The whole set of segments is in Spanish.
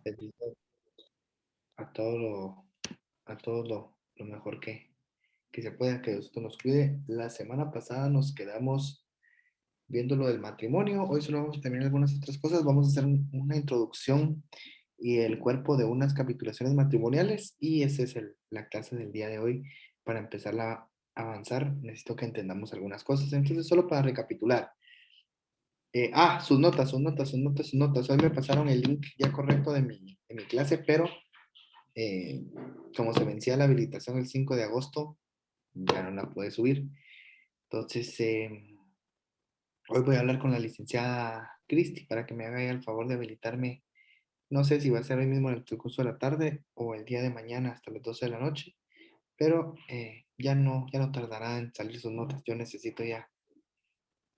Felicidades a todo lo mejor que se pueda, que Dios nos cuide. La semana pasada nos quedamos viendo lo del matrimonio. Hoy solo vamos a terminar algunas otras cosas. Vamos a hacer una introducción y el cuerpo de unas capitulaciones matrimoniales. Y esa es la clase del día de hoy. Para empezar a avanzar, necesito que entendamos algunas cosas. Entonces, solo para recapitular. Sus notas. Hoy me pasaron el link ya correcto de mi clase, pero como se vencía la habilitación el 5 de agosto, ya no la pude subir. Entonces, hoy voy a hablar con la licenciada Cristi para que me haga el favor de habilitarme. No sé si va a ser hoy mismo en el transcurso de la tarde o el día de mañana hasta las 12 de la noche, pero ya no tardará en salir sus notas. Yo necesito ya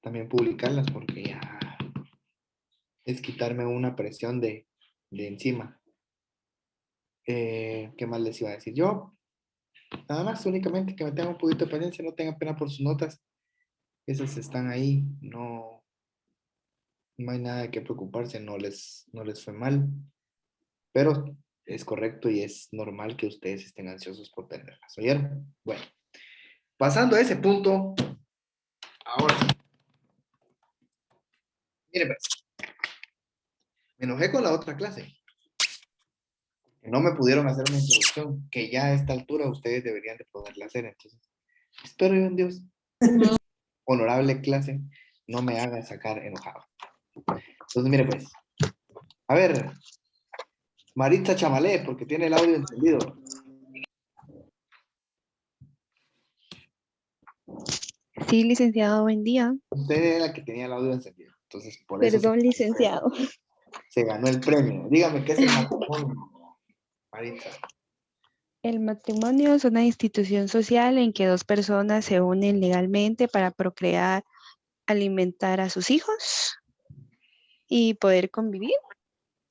también publicarlas porque ya es quitarme una presión de encima. ¿Qué más les iba a decir yo? Nada más, únicamente que me tengan un poquito de paciencia, no tengan pena por sus notas. Esas están ahí, no hay nada de qué preocuparse, no les fue mal, pero es correcto y es normal que ustedes estén ansiosos por tenerlas. ¿Oyeron? Bueno, pasando a ese punto, ahora sí. Miren, pues, me enojé con la otra clase, que no me pudieron hacer una introducción, que ya a esta altura ustedes deberían de poderla hacer. Entonces, espero yo en Dios, honorable clase, no me haga sacar enojado. Entonces, mire pues, a ver, Maritza Chamalé, porque tiene el audio encendido. Sí, licenciado, buen día. Usted era la que tenía el audio encendido. Entonces, por eso Perdón, licenciado. se ganó el premio. Dígame, ¿qué es el matrimonio, Maritza? El matrimonio es una institución social en que dos personas se unen legalmente para procrear, alimentar a sus hijos y poder convivir.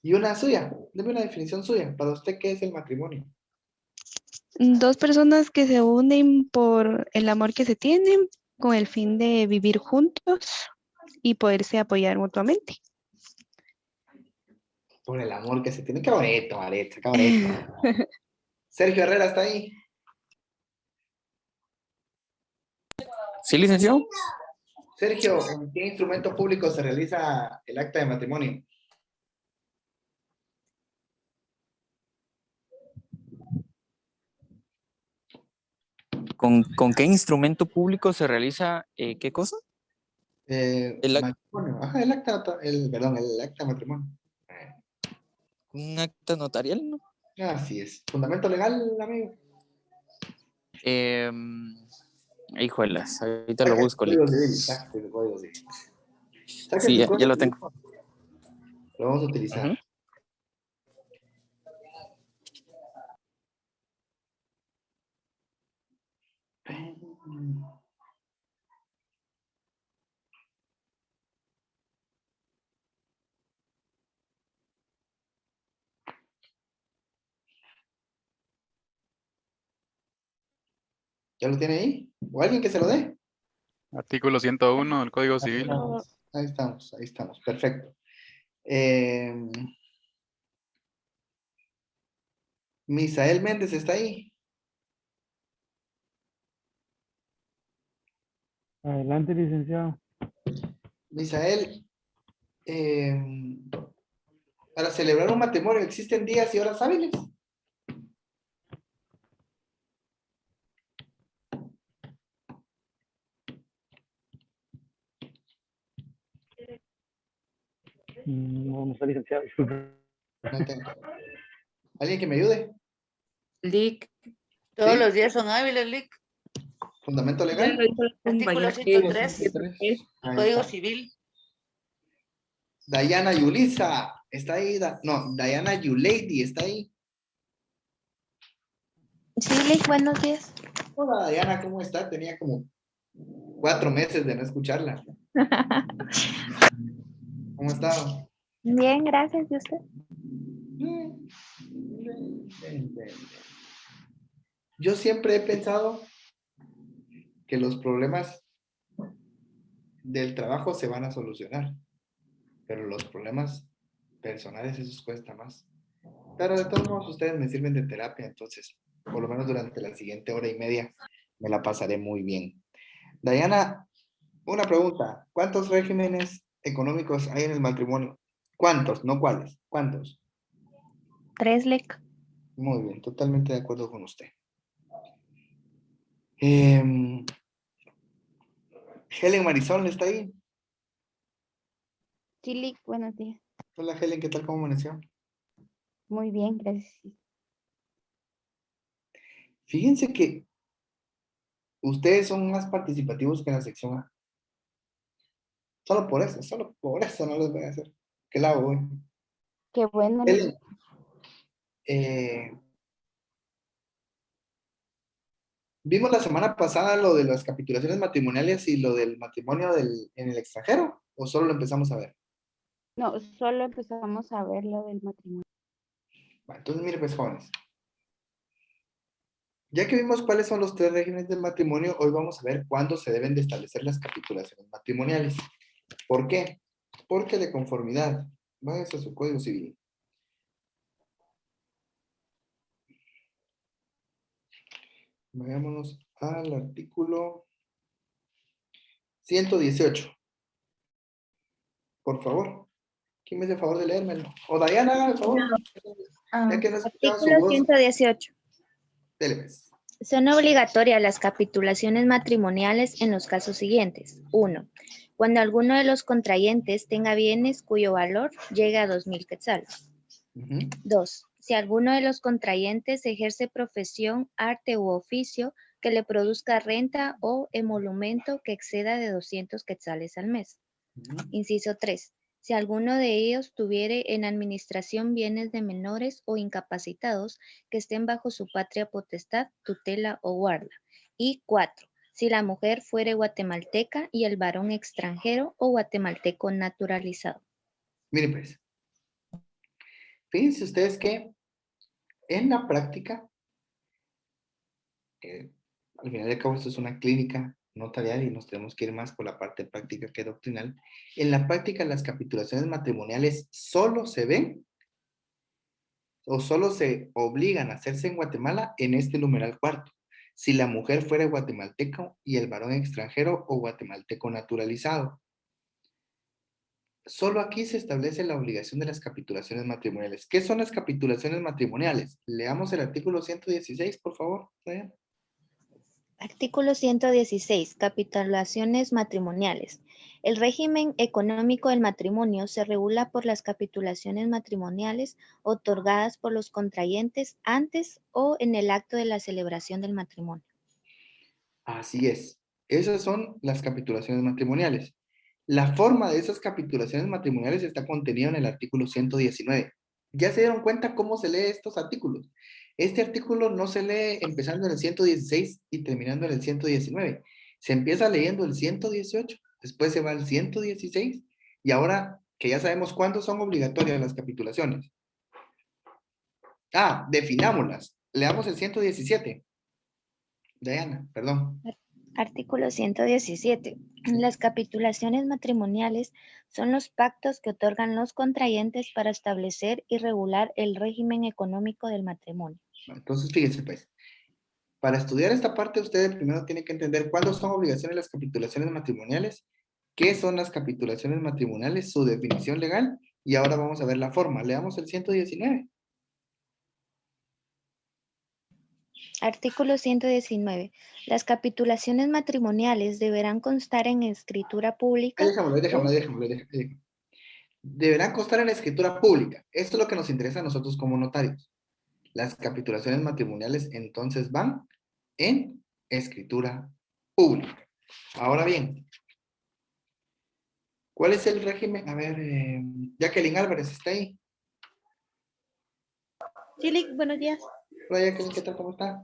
Y una suya, deme una definición suya. Para usted, ¿qué es el matrimonio? Dos personas que se unen por el amor que se tienen con el fin de vivir juntos y poderse apoyar mutuamente. Por el amor que se tiene. Qué bonito, Maritza, qué bonito. Sergio Herrera está ahí. ¿Sí, licenciado? Sergio, ¿en qué instrumento público se realiza el acta de matrimonio? ¿Con qué instrumento público se realiza qué cosa? Matrimonio. Ajá, perdón, el acta de matrimonio. Un acta notarial, ¿no? Así es. Fundamento legal, amigo. Híjolas, ahorita lo Saca el busco, Lick. código civil, saca el código civil. Saca Sí, su ya código lo civil. tengo. Lo vamos a utilizar. Ujú. ¿Ya lo tiene ahí? ¿O alguien que se lo dé? Artículo 101 del Código Ahí Civil. estamos, ahí estamos, perfecto. Misael Méndez está ahí. Adelante, licenciado. Misael, para celebrar un matrimonio, ¿existen días y horas hábiles? No, no está licenciado, disculpe. No tengo. ¿Alguien que me ayude? Lic, todos ¿Sí? los días son hábiles, Lic. ¿Fundamento Ya legal? lo hizo la Artículo compañera. 103 Ahí Código está. Civil. Dayana Yulisa, ¿está ahí? No, Dayana Yulady, ¿está ahí? Sí, Lick, buenos días. Hola, Dayana, ¿cómo está? Tenía como 4 meses de no escucharla. ¿Cómo ha estado? Bien, gracias. ¿Y usted? Bien. Yo siempre he pensado que los problemas del trabajo se van a solucionar, pero los problemas personales, esos cuesta más. Pero de todos modos ustedes me sirven de terapia, entonces, por lo menos durante la siguiente hora y media, me la pasaré muy bien. Diana, una pregunta. ¿Cuántos regímenes económicos hay en el matrimonio? ¿Cuántos? No cuáles. ¿Cuántos? 3, Lick. Muy bien, totalmente de acuerdo con usted. Helen Marisol, ¿está ahí? Sí, Lick, buenos días. Hola Helen, ¿qué tal? ¿Cómo amaneció? Muy bien, gracias. Fíjense que ustedes son más participativos que en la sección A. Solo por eso no les voy a hacer. ¿Qué la hago hoy? Qué bueno, Lick. Helen, vimos la semana pasada lo de las capitulaciones matrimoniales y lo del matrimonio en el extranjero, ¿o solo lo empezamos a ver? No, solo empezamos a ver lo del matrimonio. Bueno, entonces, mire, pues, jóvenes. Ya que vimos cuáles son los 3 regímenes del matrimonio, hoy vamos a ver cuándo se deben de establecer las capitulaciones matrimoniales. ¿Por qué? Porque de conformidad. Váyase a su código civil. Vayámonos al artículo 118. Por favor. ¿Quién me hace el favor de leérmelo? O Diana, haga el favor. Ya que no escuchaba su Artículo voz. 118. Dele, pues. Son obligatorias las capitulaciones matrimoniales en los casos siguientes. 1. Cuando alguno de los contrayentes tenga bienes cuyo valor llegue a 2,000 quetzales. Ujú. 2. Si alguno de los contrayentes ejerce profesión, arte u oficio que le produzca renta o emolumento que exceda de 200 quetzales al mes. Ujú. Inciso 3. Si alguno de ellos tuviere en administración bienes de menores o incapacitados que estén bajo su patria potestad, tutela o guarda. Y 4. Si la mujer fuere guatemalteca y el varón extranjero o guatemalteco naturalizado. Miren, pues. Fíjense ustedes que en la práctica, al final de cabo esto es una clínica notarial y nos tenemos que ir más por la parte práctica que doctrinal. En la práctica las capitulaciones matrimoniales solo se ven o solo se obligan a hacerse en Guatemala en este numeral cuarto. Si la mujer fuera guatemalteco y el varón extranjero o guatemalteco naturalizado. Solo aquí se establece la obligación de las capitulaciones matrimoniales. ¿Qué son las capitulaciones matrimoniales? Leamos el artículo 116, por favor. Diana. Artículo 116. Capitulaciones matrimoniales. El régimen económico del matrimonio se regula por las capitulaciones matrimoniales otorgadas por los contrayentes antes o en el acto de la celebración del matrimonio. Así es. Esas son las capitulaciones matrimoniales. La forma de esas capitulaciones matrimoniales está contenida en el artículo 119. ¿Ya se dieron cuenta cómo se lee estos artículos? Este artículo no se lee empezando en el 116 y terminando en el 119. Se empieza leyendo el 118, después se va al 116 y ahora que ya sabemos cuándo son obligatorias las capitulaciones. Definámoslas. Leamos el 117. Diana, perdón. Artículo 117. Las capitulaciones matrimoniales son los pactos que otorgan los contrayentes para establecer y regular el régimen económico del matrimonio. Entonces, fíjense pues, para estudiar esta parte usted primero tiene que entender cuándo son obligaciones las capitulaciones matrimoniales, qué son las capitulaciones matrimoniales, su definición legal, y ahora vamos a ver la forma. Leamos el 119. Artículo 119. Las capitulaciones matrimoniales deberán constar en escritura pública. Ahí dejémoslo. Deberán constar en la escritura pública. Esto es lo que nos interesa a nosotros como notarios. Las capitulaciones matrimoniales entonces van en escritura pública. Ahora bien, ¿cuál es el régimen? A ver, Jacqueline Álvarez, ¿está ahí? Sí, buenos días. Hola Jacqueline, ¿qué tal? ¿Cómo está?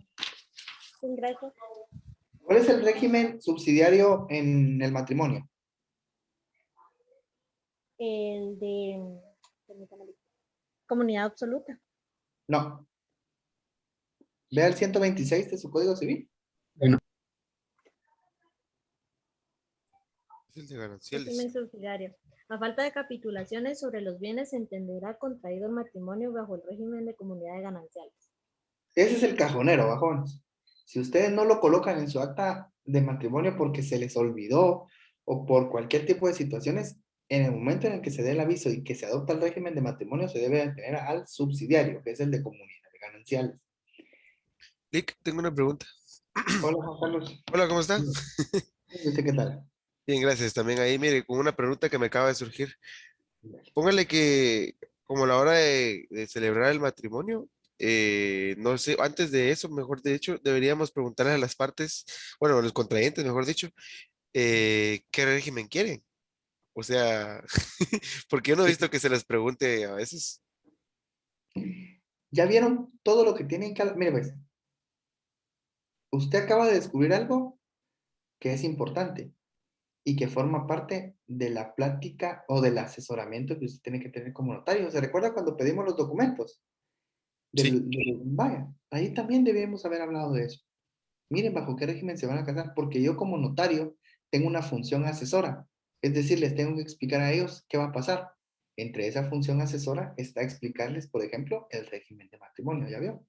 Gracias. ¿Cuál es el régimen subsidiario en el matrimonio? El de comunidad absoluta. No. Vea el 126 de su Código Civil. Es el de gananciales. Régimen subsidiario. A falta de capitulaciones sobre los bienes se entenderá contraído el matrimonio bajo el régimen de comunidad de gananciales. Ese es el cajonero, bajones. Si ustedes no lo colocan en su acta de matrimonio porque se les olvidó o por cualquier tipo de situaciones, en el momento en el que se dé el aviso y que se adopta el régimen de matrimonio, se debe tener al subsidiario, que es el de comunidad de gananciales. Lick, tengo una pregunta. Hola, Juan Carlos. Hola, ¿cómo está? ¿Y usted qué tal? Bien, gracias. También ahí, mire, con una pregunta que me acaba de surgir. Póngale que, como a la hora de celebrar el matrimonio, no sé, antes de eso, mejor dicho, deberíamos preguntarle a las partes, bueno, a los contrayentes, mejor dicho, qué régimen quieren. O sea, porque yo no he visto que se les pregunte a veces. ¿Ya vieron todo lo que tienen que... Mire, pues, usted acaba de descubrir algo que es importante y que forma parte de la plática o del asesoramiento que usted tiene que tener como notario. ¿Se recuerda cuando pedimos los documentos? Sí. Vaya, ahí también debemos haber hablado de eso. Miren bajo qué régimen se van a casar, porque yo como notario tengo una función asesora. Es decir, les tengo que explicar a ellos qué va a pasar. Entre esa función asesora está explicarles, por ejemplo, el régimen de matrimonio, ¿ya vio?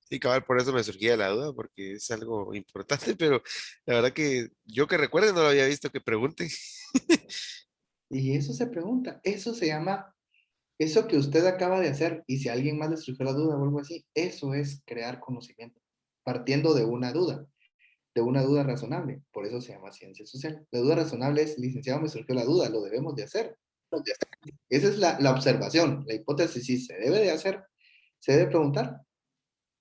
Sí, cabal, por eso me surgía la duda, porque es algo importante, pero la verdad que yo que recuerde no lo había visto que pregunten. Y eso se pregunta, eso se llama, eso que usted acaba de hacer, y si a alguien más le surgió la duda o algo así, eso es crear conocimiento, partiendo de una duda razonable. Por eso se llama ciencia social. La duda razonable es, licenciado, me surgió la duda, lo debemos de hacer. Esa es la observación, la hipótesis sí se debe de hacer, se debe preguntar,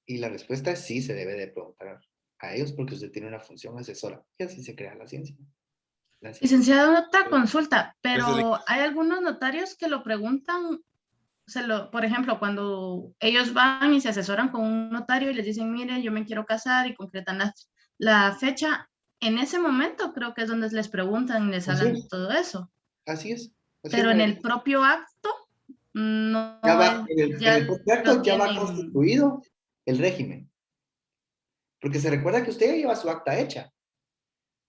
y la respuesta es sí se debe de preguntar a ellos porque usted tiene una función asesora, y así se crea la ciencia. La ciencia. Licenciado, otra consulta, Gracias, Lick. pero hay algunos notarios que lo preguntan, por ejemplo, cuando ellos van y se asesoran con un notario y les dicen, mire, yo me quiero casar y concretan la fecha, en ese momento creo que es donde les preguntan y les Así hablan es. todo eso. Así es. Así Pero es, en María. el propio acto, no Ya es, va, en ya el lo contrato ya va tienen. constituido el régimen. Porque se recuerda que usted ya lleva su acta hecha.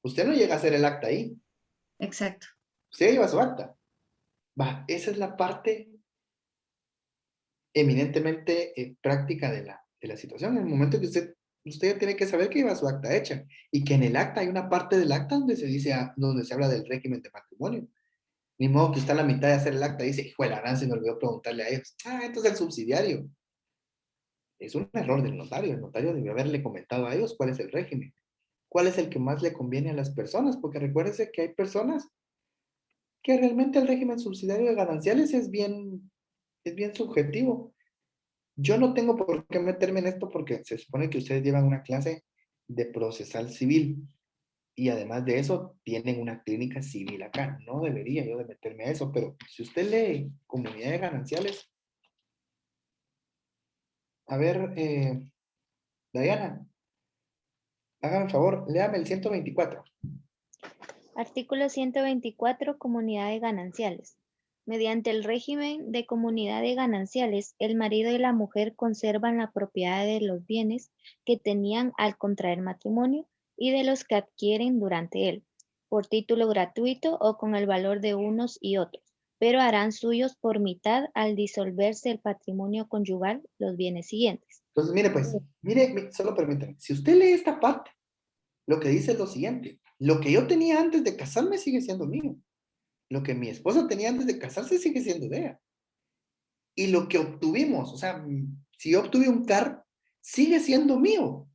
Usted no llega a hacer el acta ahí. Exacto. Usted ya lleva su acta. Va, esa es la parte eminentemente práctica de la situación. En el momento que usted ya tiene que saber que lleva su acta hecha y que en el acta hay una parte del acta donde se dice, donde se habla del régimen de matrimonio. Ni modo que está a la mitad de hacer el acta y dice, hijo de la gran, se me olvidó preguntarle a ellos. Entonces el subsidiario. Es un error del notario. El notario debe haberle comentado a ellos cuál es el régimen. Cuál es el que más le conviene a las personas. Porque recuérdense que hay personas que realmente el régimen subsidiario de gananciales es bien subjetivo. Yo no tengo por qué meterme en esto porque se supone que ustedes llevan una clase de procesal civil y además de eso tienen una clínica civil acá. No debería yo de meterme a eso, pero si usted lee comunidad de gananciales, a ver, Diana, hágame el favor, léame el 124. Artículo 124. Comunidad de gananciales. Mediante el régimen de comunidad de gananciales, el marido y la mujer conservan la propiedad de los bienes que tenían al contraer matrimonio y de los que adquieren durante él, por título gratuito o con el valor de unos y otros, pero harán suyos por mitad al disolverse el patrimonio conyugal los bienes siguientes. Entonces, mire pues, mire, solo permítame, si usted lee esta parte, lo que dice es lo siguiente, lo que yo tenía antes de casarme sigue siendo mío. Lo que mi esposa tenía antes de casarse sigue siendo de ella. Y lo que obtuvimos, o sea, si yo obtuve un carro, sigue siendo mío.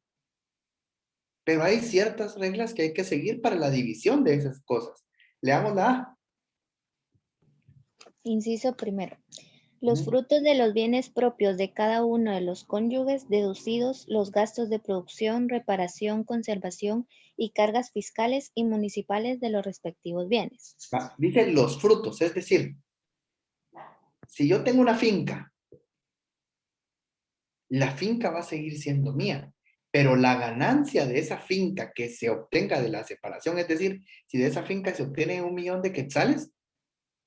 Pero hay ciertas reglas que hay que seguir para la división de esas cosas. Leamos la A. Inciso primero. Los Ujú. frutos de los bienes propios de cada uno de los cónyuges, deducidos los gastos de producción, reparación, conservación y cargas fiscales y municipales de los respectivos bienes. Dice los frutos, es decir, si yo tengo una finca, la finca va a seguir siendo mía, pero la ganancia de esa finca que se obtenga de la separación, es decir, si de esa finca se obtiene 1,000,000 de quetzales,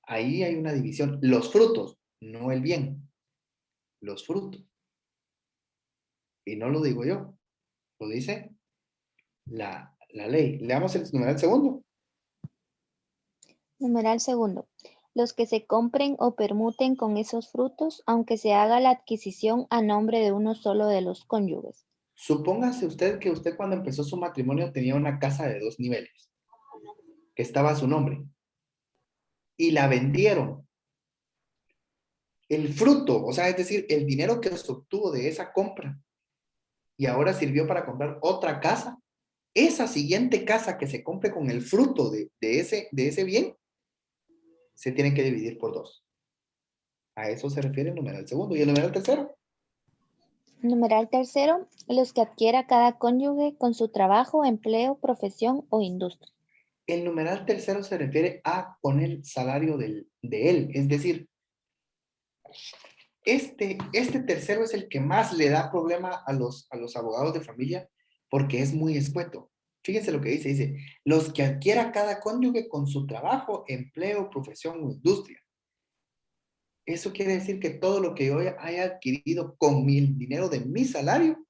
ahí hay una división. Los frutos, no el bien, los frutos. Y no lo digo yo, lo dice la ley. Leamos el numeral segundo. Numeral segundo. Los que se compren o permuten con esos frutos, aunque se haga la adquisición a nombre de uno solo de los cónyuges. Supóngase usted que usted cuando empezó su matrimonio tenía una casa de 2 niveles, que estaba a su nombre, y la vendieron. El fruto, o sea, es decir, el dinero que se obtuvo de esa compra y ahora sirvió para comprar otra casa, esa siguiente casa que se compre con el fruto de ese bien, se tiene que dividir por 2. A eso se refiere el numeral segundo. ¿Y el numeral tercero? Numeral tercero. Los que adquiera cada cónyuge con su trabajo, empleo, profesión o industria. El numeral tercero se refiere a con el salario de él. Es decir, este tercero es el que más le da problema a los abogados de familia porque es muy escueto. Fíjense lo que dice, los que adquiera cada cónyuge con su trabajo, empleo, profesión o industria. Eso quiere decir que todo lo que yo haya adquirido con el dinero de mi salario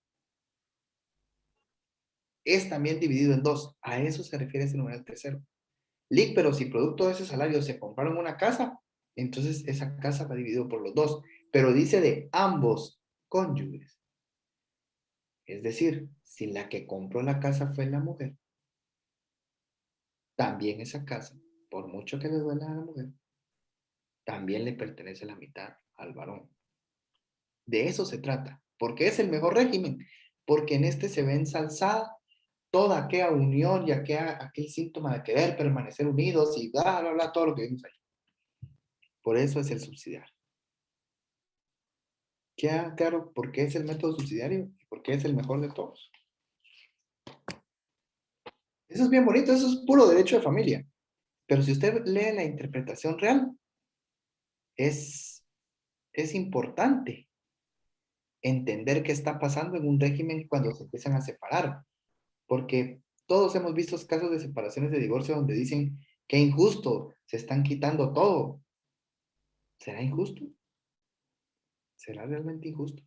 es también dividido en 2. A eso se refiere ese numeral tercero. Lic, pero si producto de ese salario se compraron una casa, entonces esa casa va dividido por los 2. Pero dice de ambos cónyuges. Es decir, si la que compró la casa fue la mujer, también esa casa, por mucho que le duela a la mujer, también le pertenece la mitad al varón. De eso se trata. ¿Por qué es el mejor régimen? Porque en este se ve ensalzada toda aquella unión y aquel síntoma de querer permanecer unidos y bla, bla, bla, todo lo que vimos ahí. Por eso es el subsidiario. ¿Queda claro por qué es el método subsidiario y por qué es el mejor de todos? Eso es bien bonito, eso es puro derecho de familia. Pero si usted lee la interpretación real, es importante entender qué está pasando en un régimen cuando se empiezan a separar. Porque todos hemos visto casos de separaciones de divorcio donde dicen que injusto, se están quitando todo. ¿Será injusto? ¿Será realmente injusto?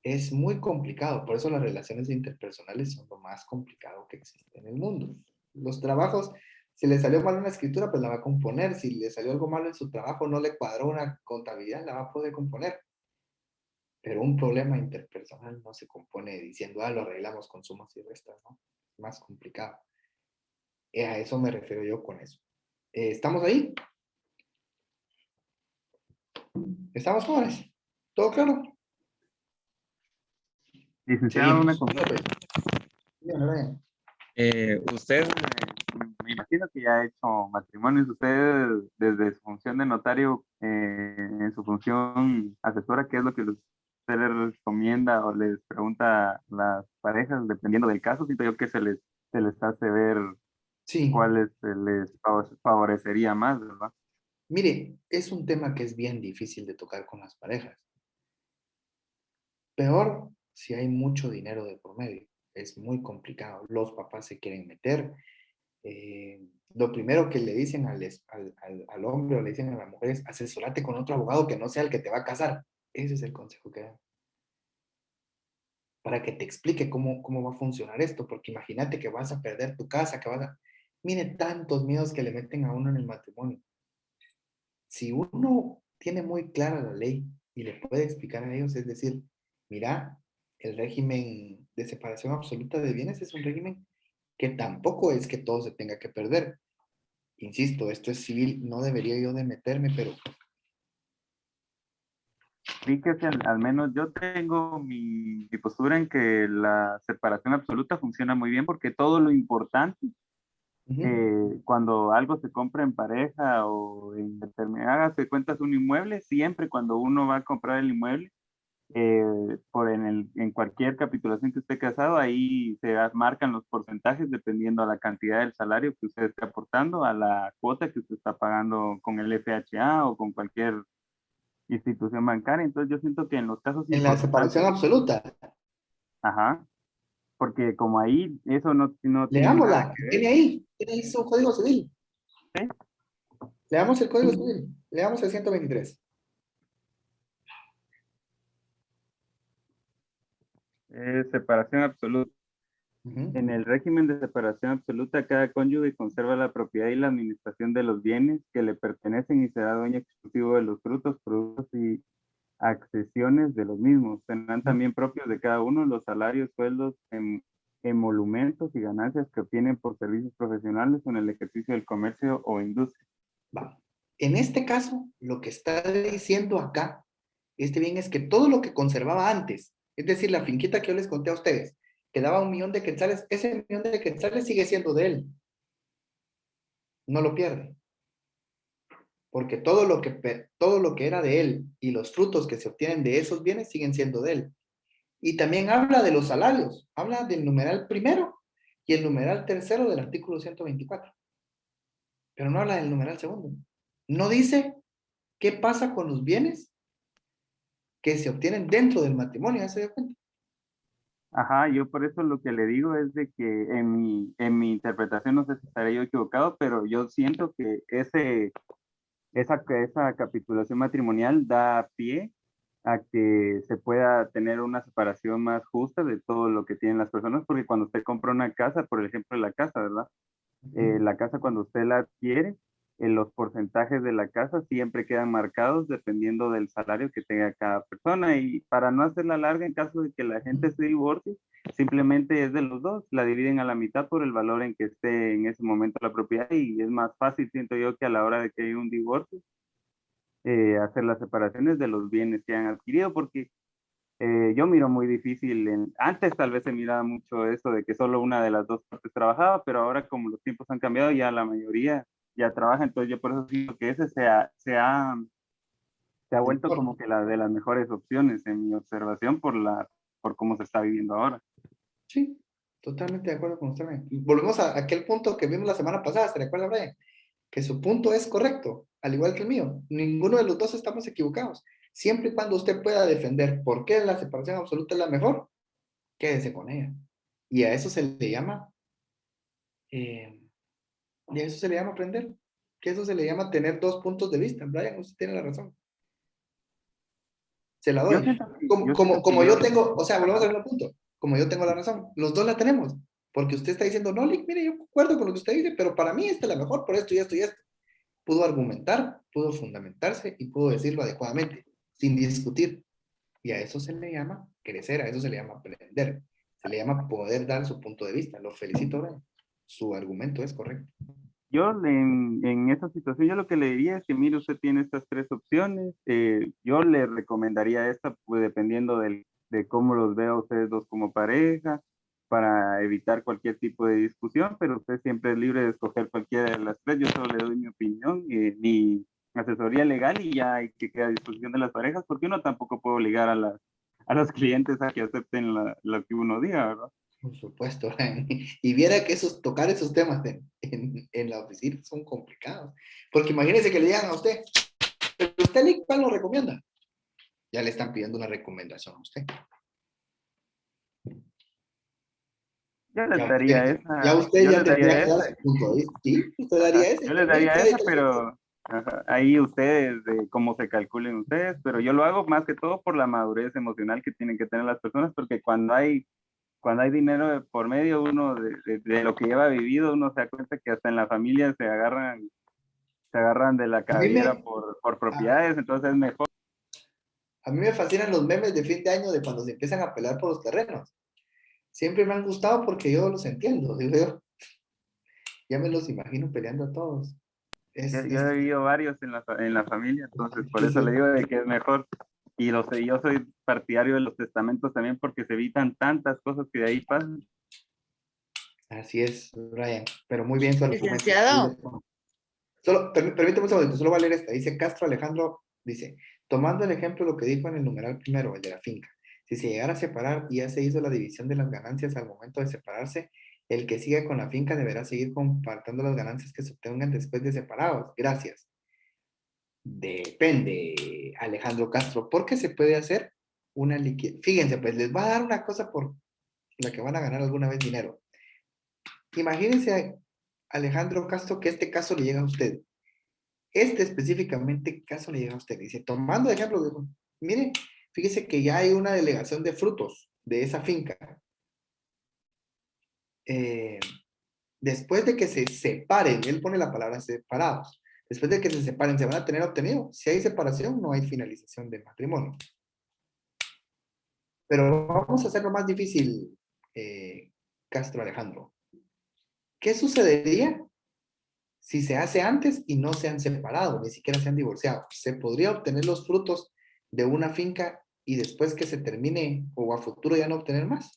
Es muy complicado, por eso las relaciones interpersonales son lo más complicado que existe en el mundo. Los trabajos, si le salió mal una escritura, pues la va a componer. Si le salió algo malo en su trabajo, no le cuadró una contabilidad, la va a poder componer. Pero un problema interpersonal no se compone diciendo, lo arreglamos con sumas y restas, ¿no? Es más complicado. A eso me refiero yo con eso. ¿Estamos ahí? ¿Estamos jóvenes? ¿Todo claro? Licenciado, una Seguimos. consulta. Bien, bien. Usted, me imagino que ya ha hecho matrimonios. Usted, desde su función de notario, en su función asesora, ¿qué es lo que usted les recomienda o les pregunta a las parejas, dependiendo del caso? Siento yo que se les hace ver Sí. cuáles se les favorecería más, ¿verdad? Mire, es un tema que es bien difícil de tocar con las parejas. Peor si hay mucho dinero de por medio. Es muy complicado. Los papás se quieren meter. Lo primero que le dicen al hombre o le dicen a la mujer es asesórate con otro abogado que no sea el que te va a casar. Ese es el consejo que dan. Para que te explique cómo va a funcionar esto. Porque imagínate que vas a perder tu casa, que vas a... Mire tantos miedos que le meten a uno en el matrimonio. Si uno tiene muy clara la ley y le puede explicar a ellos, es decir, mira, el régimen de separación absoluta de bienes es un régimen que tampoco es que todo se tenga que perder. Insisto, esto es civil, no debería yo de meterme, pero Fíjese, al menos yo tengo mi postura en que la separación absoluta funciona muy bien porque todo lo importante cuando algo se compra en pareja o en hágase cuentas un inmueble, siempre cuando uno va a comprar el inmueble, en cualquier capitulación que esté casado, ahí se marcan los porcentajes dependiendo a la cantidad del salario que usted esté aportando, a la cuota que usted está pagando con el FHA o con cualquier institución bancaria. Entonces yo siento que en los casos en la separación importantes, absoluta, ajá, porque como ahí eso no tiene nada leámosla, que ver. tiene ahí su código civil. ¿Sí? Leamos el código civil, leamos el 123. Separación absoluta. Ujú. En el régimen de separación absoluta, cada cónyuge conserva la propiedad y la administración de los bienes que le pertenecen y será dueño exclusivo de los frutos, productos y accesiones de los mismos. Serán también propios de cada uno los salarios, sueldos, emolumentos y ganancias que obtienen por servicios profesionales o en el ejercicio del comercio o industria. Va. En este caso, lo que está diciendo acá, este bien es que todo lo que conservaba antes, es decir, la finquita que yo les conté a ustedes, que daba 1.000.000 de quetzales, ese 1.000.000 de quetzales sigue siendo de él. No lo pierde. Porque todo lo que era de él y los frutos que se obtienen de esos bienes siguen siendo de él. Y también habla de los salarios, habla del numeral primero y el numeral tercero del artículo 124. Pero no habla del numeral segundo. No dice qué pasa con los bienes que se obtienen dentro del matrimonio, ¿ya se dio cuenta? Ajá, yo por eso lo que le digo es de que en mi interpretación, no sé si estaré yo equivocado, pero yo siento que esa capitulación matrimonial da pie a que se pueda tener una separación más justa de todo lo que tienen las personas, porque cuando usted compra una casa, por ejemplo, la casa, ¿verdad? La casa cuando usted la adquiere, los porcentajes de la casa siempre quedan marcados dependiendo del salario que tenga cada persona y para no hacerla larga en caso de que la gente se divorcie, simplemente es de los dos, la dividen a la mitad por el valor en que esté en ese momento la propiedad y es más fácil, siento yo, que a la hora de que hay un divorcio, hacer las separaciones de los bienes que han adquirido porque yo miro muy difícil, antes tal vez se miraba mucho eso de que solo una de las dos partes trabajaba, pero ahora como los tiempos han cambiado, ya la mayoría ya trabaja, entonces yo por eso digo que ese se ha vuelto como que la de las mejores opciones en mi observación por cómo se está viviendo ahora. Sí, totalmente de acuerdo con usted. Volvemos a aquel punto que vimos la semana pasada, ¿se recuerda, Brian? Que su punto es correcto, al igual que el mío. Ninguno de los dos estamos equivocados. Siempre y cuando usted pueda defender por qué la separación absoluta es la mejor, quédese con ella. Y a eso se le llama, aprender. Que eso se le llama tener dos puntos de vista. Brian, usted tiene la razón. Se la Yo doy. siento que, Como yo tengo, o sea, volvemos al mismo punto. Como yo tengo la razón, los dos la tenemos. Porque usted está diciendo, no, Lick, mire, yo concuerdo con lo que usted dice, pero para mí esta es la mejor por esto y esto y esto. Pudo argumentar, pudo fundamentarse y pudo decirlo adecuadamente, sin discutir. Y a eso se le llama crecer, a eso se le llama aprender, se le llama poder dar su punto de vista. Lo felicito, Brian. Su argumento es correcto. yo en esa situación, yo lo que le diría es que, mire, usted tiene estas tres opciones, yo le recomendaría esta, pues dependiendo de cómo los vea ustedes dos como pareja, para evitar cualquier tipo de discusión, pero usted siempre es libre de escoger cualquiera de las tres, yo solo le doy mi opinión, mi asesoría legal y ya hay que quedar a disposición de las parejas, porque uno tampoco puede obligar a los clientes a que acepten lo que uno diga, ¿verdad? Por supuesto. Y viera que tocar esos temas en la oficina son complicados. Porque imagínese que le digan a usted, ¿pero usted cuál lo recomienda? Ya le están pidiendo una recomendación a usted. Yo les daría esa. Ya usted Yo ya les tendría daría que dar esa. su punto de vista. Sí, usted daría ese. Yo les daría esa, pero ajá, ahí ustedes, de cómo se calculen ustedes, pero yo lo hago más que todo por la madurez emocional que tienen que tener las personas, porque cuando hay dinero por medio, uno de lo que lleva vivido, uno se da cuenta que hasta en la familia se agarran de la cabellera por propiedades, entonces es mejor. A mí me fascinan los memes de fin de año de cuando se empiezan a pelear por los terrenos. Siempre me han gustado porque yo los entiendo. Digo yo, ya me los imagino peleando a todos. Yo he vivido varios en la familia, entonces por eso le digo de que es mejor. Y yo soy partidario de los testamentos también porque se evitan tantas cosas que de ahí pasan. Así es, Brian. Pero muy bien su argumento. Licenciado. Permíteme un segundito, solo voy a leer esta. Dice Castro Alejandro, dice, tomando el ejemplo de lo que dijo en el numeral primero, el de la finca, si se llegara a separar y ya se hizo la división de las ganancias al momento de separarse, el que siga con la finca deberá seguir compartiendo las ganancias que se obtengan después de separados. Gracias. Depende, Alejandro Castro, porque se puede hacer una liquidación. Fíjense, pues les va a dar una cosa por la que van a ganar alguna vez dinero. Imagínense, Alejandro Castro, que este caso le llega a usted. Este específicamente caso le llega a usted. Dice, tomando de ejemplo, mire, fíjese que ya hay una delegación de frutos de esa finca. después de que se separen, él pone la palabra separados, después de que se separen, se van a tener obtenido. Si hay separación, no hay finalización del matrimonio. Pero vamos a hacerlo más difícil, Castro Alejandro. ¿Qué sucedería si se hace antes y no se han separado, ni siquiera se han divorciado? ¿Se podría obtener los frutos de una finca y después que se termine o a futuro ya no obtener más?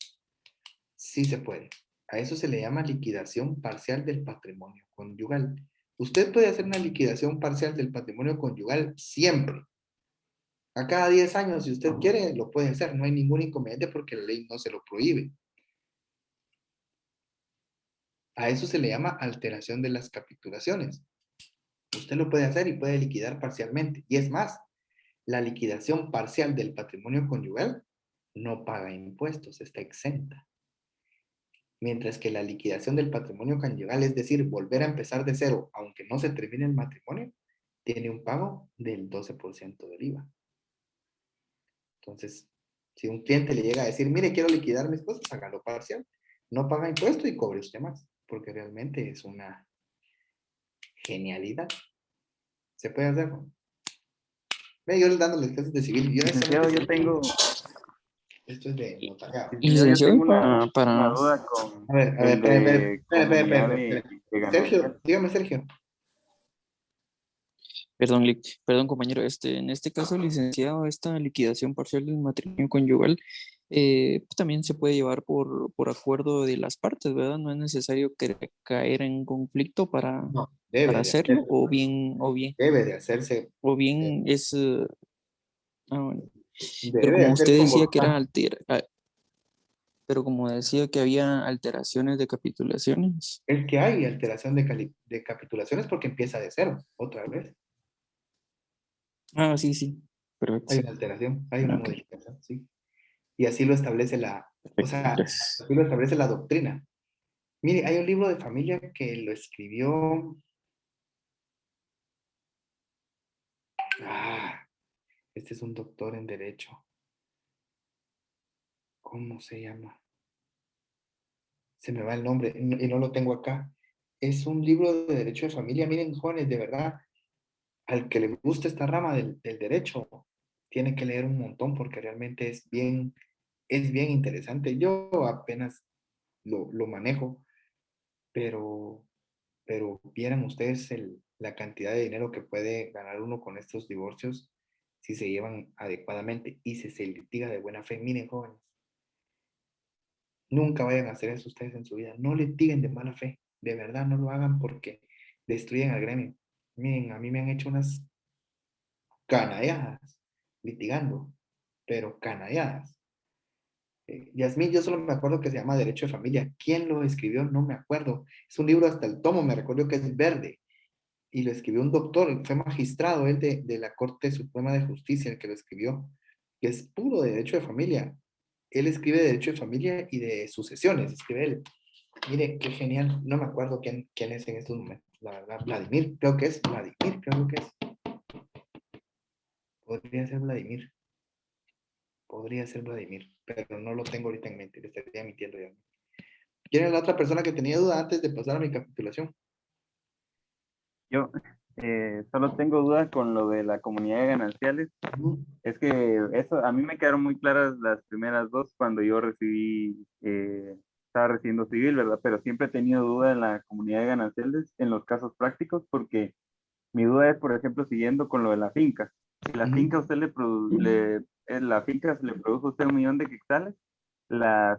Sí se puede. A eso se le llama liquidación parcial del patrimonio conyugal. Usted puede hacer una liquidación parcial del patrimonio conyugal siempre. A cada 10 años, si usted quiere, lo puede hacer. No hay ningún inconveniente porque la ley no se lo prohíbe. A eso se le llama alteración de las capitulaciones. Usted lo puede hacer y puede liquidar parcialmente. Y es más, la liquidación parcial del patrimonio conyugal no paga impuestos, está exenta. Mientras que la liquidación del patrimonio conyugal, es decir, volver a empezar de cero, aunque no se termine el matrimonio, tiene un pago del 12% del IVA. Entonces, si un cliente le llega a decir, mire, quiero liquidar mis cosas, hágalo parcial. No paga impuesto y cobre usted más, porque realmente es una genialidad. ¿Se puede hacer? Ve, yo les dándoles clases de civil. Yo Licenciado, yo tengo, Esto es de notariado. licenciado, yo tengo una para... duda con A ver, el de comunidad espere. de Sergio, ganancias. dígame, Sergio. Perdón, compañero, en este caso, licenciado, esta liquidación parcial del matrimonio conyugal pues también se puede llevar por acuerdo de las partes, ¿verdad? No es necesario caer en conflicto No, debe para de hacerlo, hacerse. Debe de hacerse. o bien es, bueno. Pero Debe de como usted hacer con decía que voluntad. era pero como decía que había alteraciones de capitulaciones. Es que hay alteración de capitulaciones porque empieza de cero, otra vez. Ah, sí, perfecto. Hay una alteración, hay una Ok, modificación, sí. Y así lo establece o perfecto, sea, gracias. así lo establece la doctrina. Mire, hay un libro de familia que lo escribió, este es un doctor en derecho. ¿Cómo se llama? Se me va el nombre y no lo tengo acá. Es un libro de derecho de familia. Miren, jóvenes, de verdad, al que le gusta esta rama del derecho, tiene que leer un montón porque realmente es bien interesante. Yo apenas lo manejo, pero, pero vieran ustedes la cantidad de dinero que puede ganar uno con estos divorcios si se llevan adecuadamente y si se litiga de buena fe. Miren, jóvenes, nunca vayan a hacer eso ustedes en su vida. No litiguen de mala fe. De verdad, no lo hagan porque destruyen al gremio. Miren, a mí me han hecho unas canalladas litigando, pero canalladas. Yasmín, yo solo me acuerdo que se llama Derecho de Familia. ¿Quién lo escribió? No me acuerdo. Es un libro hasta el tomo, me recuerdo que es verde. Y lo escribió un doctor, fue magistrado él de la Corte Suprema de Justicia, el que lo escribió, que es puro de Derecho de Familia. Él escribe de Derecho de Familia y de sucesiones, escribe él. Mire, qué genial. No me acuerdo quién es en estos momentos, la verdad. Vladimir, creo que es. Vladimir, creo que es. Podría ser Vladimir. Podría ser Vladimir, pero no lo tengo ahorita en mente, le estaría mintiendo ya. ¿Quién es la otra persona que tenía duda antes de pasar a mi capitulación? Yo solo tengo dudas con lo de la comunidad de gananciales. Es que eso, a mí me quedaron muy claras las primeras dos cuando yo estaba recibiendo civil, ¿verdad? Pero siempre he tenido duda en la comunidad de gananciales en los casos prácticos porque mi duda es, por ejemplo, siguiendo con lo de la finca. Si la finca a usted la finca se le produjo a usted 1 millón de quetzales, la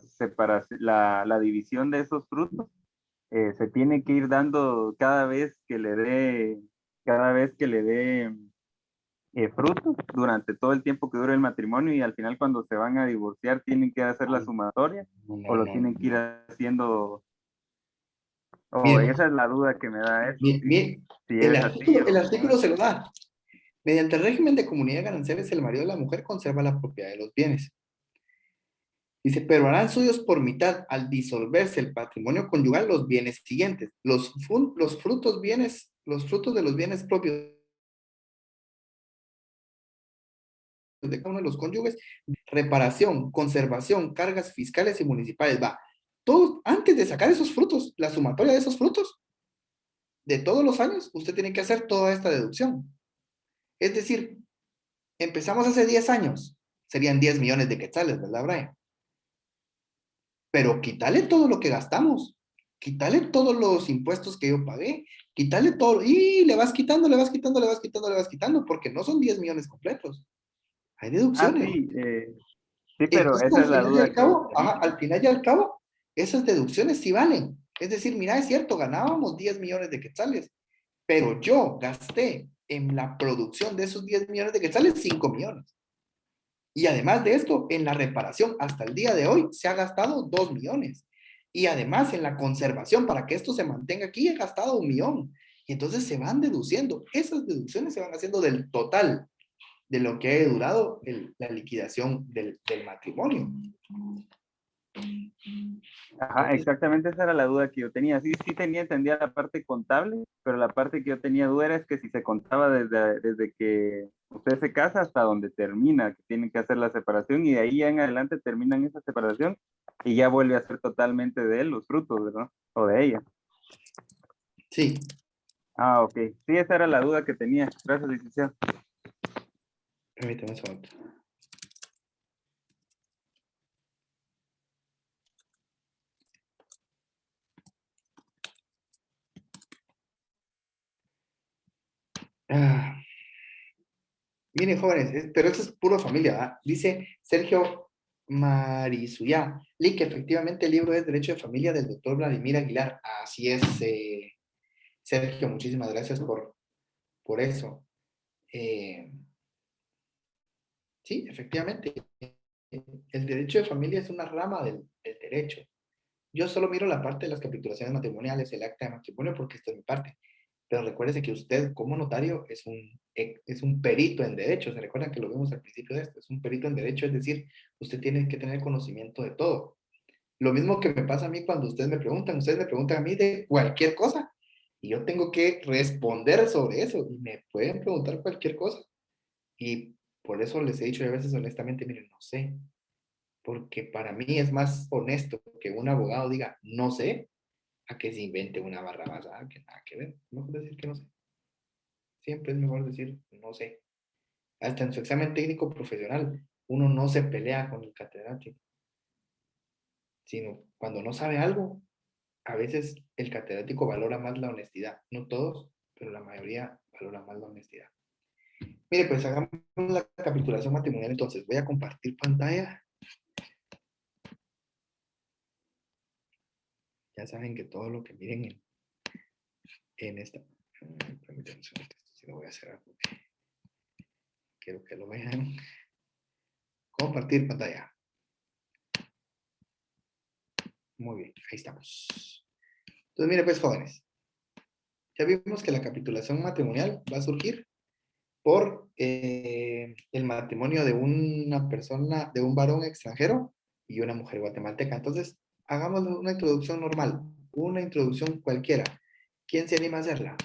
división de esos frutos se tiene que ir dando cada vez que le dé frutos durante todo el tiempo que dure el matrimonio y al final cuando se van a divorciar tienen que hacer la sumatoria o lo tienen que ir haciendo. Mire, Esa es la duda que me da eso. Si el es así artículo se lo da. Mediante el régimen de comunidad de gananciales, el marido de la mujer conserva la propiedad de los bienes. Dice, pero harán suyos por mitad al disolverse el patrimonio conyugal los bienes siguientes. Los frutos de los bienes propios de cada uno de los cónyuges, reparación, conservación, cargas fiscales y municipales. Va, todos, antes de sacar esos frutos, la sumatoria de esos frutos, de todos los años, usted tiene que hacer toda esta deducción. Es decir, empezamos hace 10 años, serían 10 millones de quetzales, ¿verdad, Brian? Pero quítale todo lo que gastamos, quítale todos los impuestos que yo pagué, quítale todo, y le vas quitando, le vas quitando, le vas quitando, le vas quitando, porque no son 10 millones completos. Hay deducciones. Sí, sí, pero Entonces, esa al es la final y duda al que cabo, tenía. al final y al cabo, esas deducciones sí valen. Es decir, mira, es cierto, ganábamos 10 millones de quetzales, pero yo gasté en la producción de esos 10 millones de quetzales 5 millones. Y además de esto, en la reparación hasta el día de hoy se ha gastado 2 millones. Y además en la conservación para que esto se mantenga aquí he gastado 1 millón. Y entonces se van deduciendo. Esas deducciones se van haciendo del total de lo que ha durado la liquidación del matrimonio. Ajá, exactamente esa era la duda que yo tenía. Sí, sí tenía entendida la parte contable, pero la parte que yo tenía duda era es que si se contaba desde que usted se casa hasta donde termina, que tienen que hacer la separación y de ahí en adelante terminan esa separación y ya vuelve a ser totalmente de él los frutos, ¿verdad? O de ella. Sí. Ah, ok. Sí, esa era la duda que tenía. Gracias, licenciado. Permítame un segundo. Ah. Miren, jóvenes, pero esto es puro familia, ¿verdad? Dice Sergio Marisuyá, Lee, que efectivamente el libro es Derecho de Familia del doctor Vladimir Aguilar. Así es, Sergio, muchísimas gracias por eso. Sí, efectivamente, el derecho de familia es una rama del derecho. Yo solo miro la parte de las capitulaciones matrimoniales, el acta de matrimonio, porque esta es mi parte. Pero recuérdese que usted, como notario, es un perito en derecho. ¿Se recuerdan que lo vimos al principio de esto? Es un perito en derecho, es decir, usted tiene que tener conocimiento de todo. Lo mismo que me pasa a mí cuando ustedes me preguntan a mí de cualquier cosa, y yo tengo que responder sobre eso, y me pueden preguntar cualquier cosa. Y por eso les he dicho a veces honestamente, miren, no sé, porque para mí es más honesto que un abogado diga, no sé, a que se invente una barra basada que nada que ver. Mejor decir que no sé. Siempre es mejor decir no sé. Hasta en su examen técnico profesional, uno no se pelea con el catedrático, sino cuando no sabe algo, a veces el catedrático valora más la honestidad. No todos, pero la mayoría valora más la honestidad. Mire, pues hagamos la capitulación matrimonial entonces. Voy a compartir pantalla. Ya saben que todo lo que miren en esta... Permítanme un segundo, si lo voy a hacer algo. Quiero que lo vean. Compartir pantalla. Muy bien, ahí estamos. Entonces, mire pues, jóvenes. Ya vimos que la capitulación matrimonial va a surgir por el matrimonio de una persona, de un varón extranjero y una mujer guatemalteca. Entonces, hagamos una introducción normal, una introducción cualquiera. ¿Quién se anima a hacerla?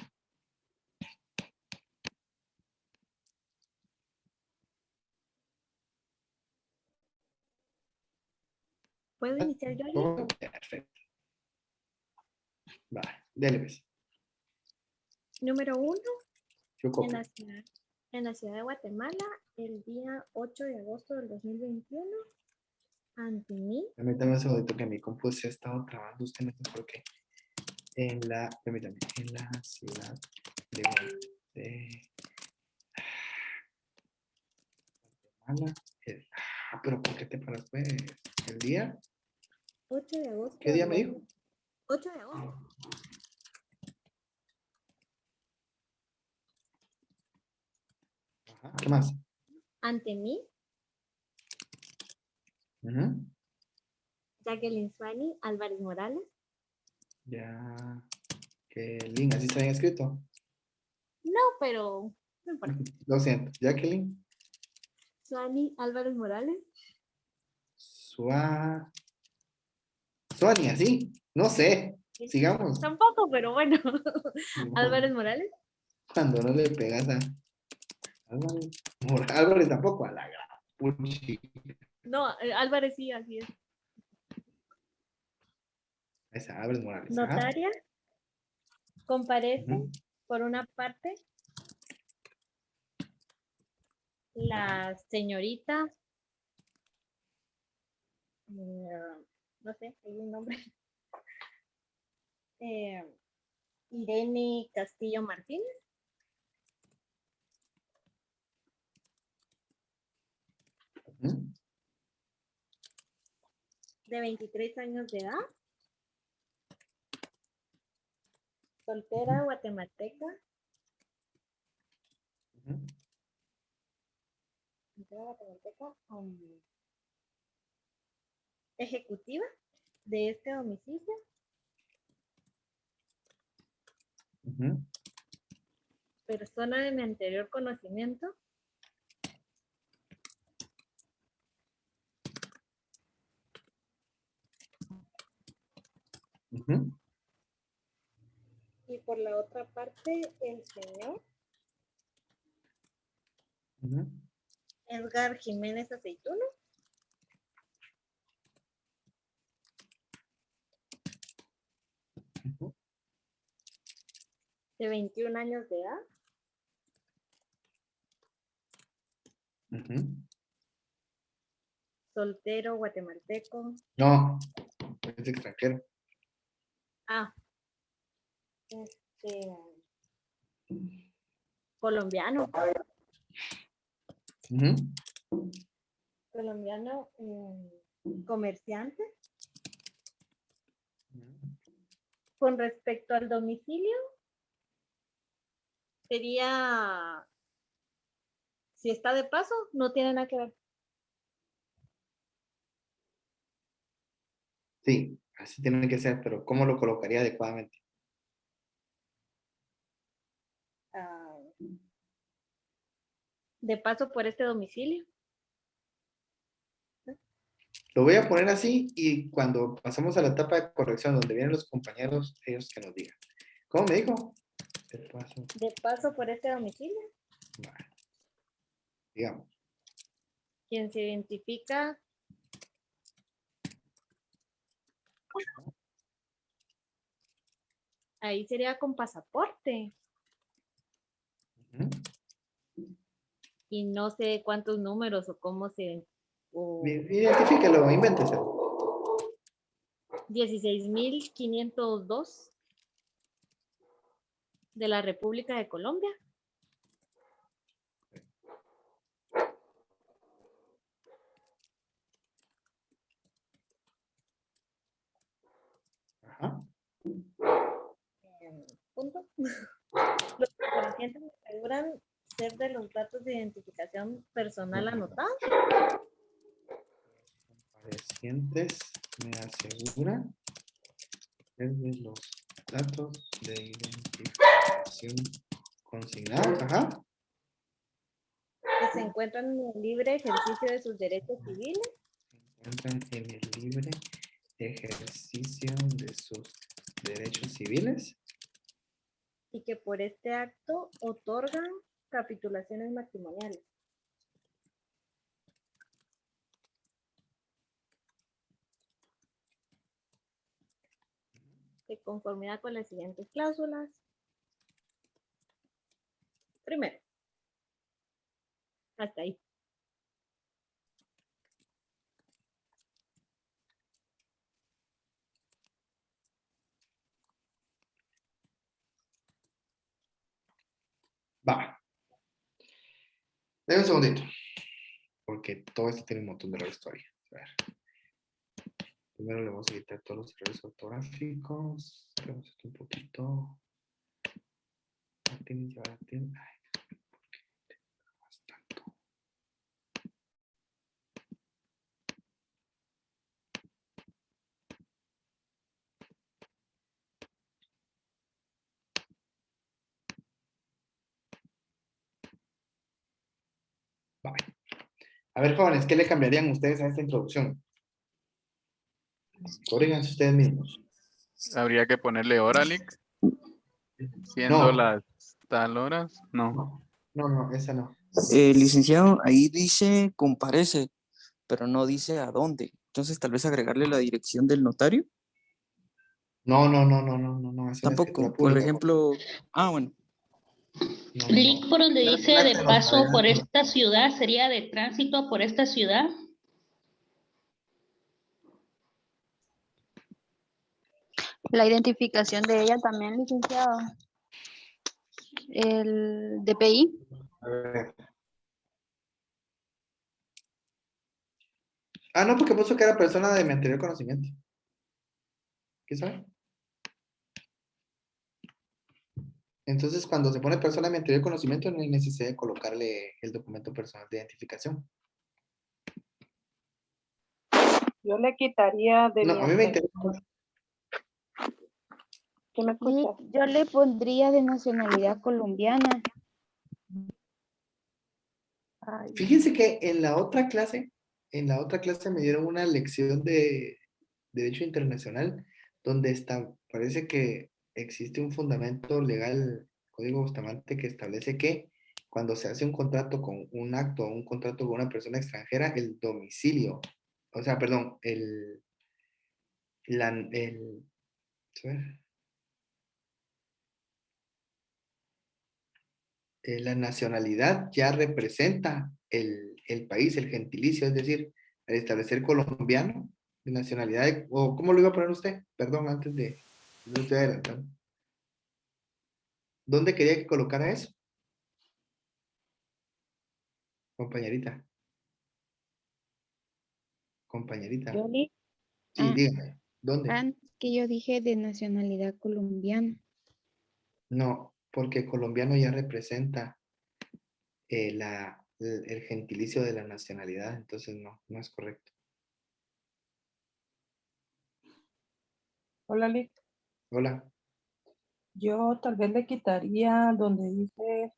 ¿Puedo iniciar yo? Oh, perfecto. Vale, dele pues. Número 1, Yo en copio. la ciudad de Guatemala, el día 8 de agosto del 2021, ante mí, Permítame un segundito que mi compu se ha estado trabando. Usted no sé por qué. Permítame, en la ciudad de Guatemala. Pero ¿por qué te paras pues? ¿El día? 8 de agosto. ¿Qué día me dijo? 8 de agosto. Ajá, ¿qué más? Ante mí, Ujú. Jacqueline Suani Álvarez Morales. Ya. Qué lindo, así está bien escrito. No, pero no importa. Lo siento. Jacqueline. Suani Álvarez Morales. Suania, sí. No sé. Sigamos. Tampoco, pero bueno. No, Álvarez Morales. cuando no le pegas a Álvarez. Álvarez tampoco, a la gran puchi. No, Álvarez sí, así es. Esa, Aves Morales. Ajá. Notaria comparece, Ujú. por una parte, la señorita, no sé, hay un nombre, Irene Castillo Martínez, Ujú. de 23 años de edad, soltera, guatemalteca, Ujú. soltera, guatemalteca, ejecutiva de este domicilio, Ujú. persona de mi anterior conocimiento, Ujú. y por la otra parte, el señor Ujú. Edgar Jiménez Aceituno, Ujú. de 21 años de edad, Ujú. soltero, guatemalteco, No, es extranjero. este, colombiano, Ujú. colombiano, comerciante. Con respecto al domicilio, sería, si está de paso, no tiene nada que ver. Sí, así tiene que ser, pero ¿cómo lo colocaría adecuadamente? Ah, de paso por este domicilio. Lo voy a poner así y cuando pasamos a la etapa de corrección donde vienen los compañeros, ellos que nos digan. ¿Cómo me dijo? De paso, De paso por este domicilio, vale, digamos. quien se identifica ahí sería con pasaporte. Ujú. Y no sé cuántos números o cómo se... O Identifíquelo, invénteselo. 16.502 de la República de Colombia. Ajá. Punto. Los comparecientes aseguran ser de los datos de identificación personal anotados. Comparecientes me aseguran desde los datos de identificación consignados. Ajá. Que se encuentran en el libre ejercicio de sus derechos civiles Se encuentran en el libre ejercicio de sus derechos civiles. y que por este acto otorgan capitulaciones matrimoniales. De conformidad con las siguientes cláusulas. Primero, hasta ahí. Va. Deme un segundito. Porque todo esto tiene un montón de errores todavía. A ver. Primero le vamos a quitar todos los errores ortográficos. Hacemos esto un poquito. Martín, Martín. Ay, ¿por qué te trabas tanto? Vale. A ver, jóvenes, ¿qué le cambiarían ustedes a esta introducción? Corríganse ustedes mismos. Habría que ponerle Oralix, siendo No, las tal horas. No. no, esa no. Licenciado, ahí dice comparece, pero no dice a dónde. Entonces, tal vez agregarle la dirección del notario. No, es una Tampoco, escritura por pública. ejemplo, bueno, No. Link por donde Pero es dice un acta de de paso notariado. por esta ciudad, sería de tránsito por esta ciudad. La identificación de ella también, licenciado. El DPI. A ver. No, porque puso que era persona de mi anterior conocimiento. ¿Qué sabe? Entonces, cuando se pone persona de mi anterior conocimiento, no hay necesidad de colocarle el documento personal de identificación. Yo le quitaría de No, mi a mí me anterior. interesa. ¿Qué me escucha? Yo le pondría de nacionalidad colombiana. Ay, Fíjense que en la otra clase me dieron una lección de Derecho Internacional donde parece que existe un fundamento legal, Código Bustamante, que establece que cuando se hace un contrato con un acto o un contrato con una persona extranjera, el domicilio, o sea, perdón, la nacionalidad ya representa el país, el gentilicio, es decir, al establecer colombiano de nacionalidad, o ¿cómo lo iba a poner usted? Perdón, antes de, no estoy adelantando. ¿Dónde quería que colocara eso? Compañerita. Yoli. Sí, dígame. ¿Dónde? Antes que yo dije de nacionalidad colombiana. No, porque colombiano ya representa el gentilicio de la nacionalidad, entonces no es correcto. hola, Lick. Hola. Yo tal vez le quitaría donde dice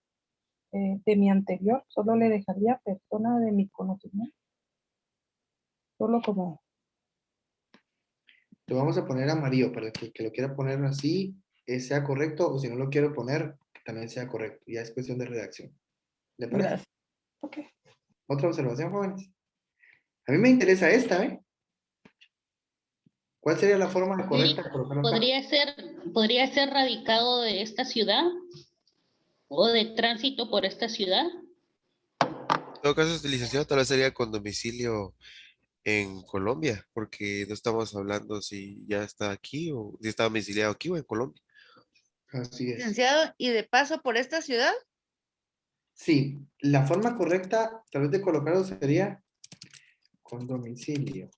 de mi anterior, solo le dejaría persona de mi conocimiento. Solo como, Lo vamos a poner amarillo para que el que lo quiera poner así sea correcto, o si no lo quiero poner, que también sea correcto. Ya es cuestión de redacción. ¿Le parece? gracias. Ok. Otra observación, jóvenes. A mí me interesa esta, ¿eh? ¿Cuál sería la forma correcta de colocarlo acá? Podría ser radicado de esta ciudad o de tránsito por esta ciudad. En todo caso, licenciado, tal vez sería con domicilio en Colombia, porque no estamos hablando si ya está aquí o si está domiciliado aquí o en Colombia. Así es. Licenciado, ¿y de paso por esta ciudad? Sí, la forma correcta tal vez de colocarlo sería con domicilio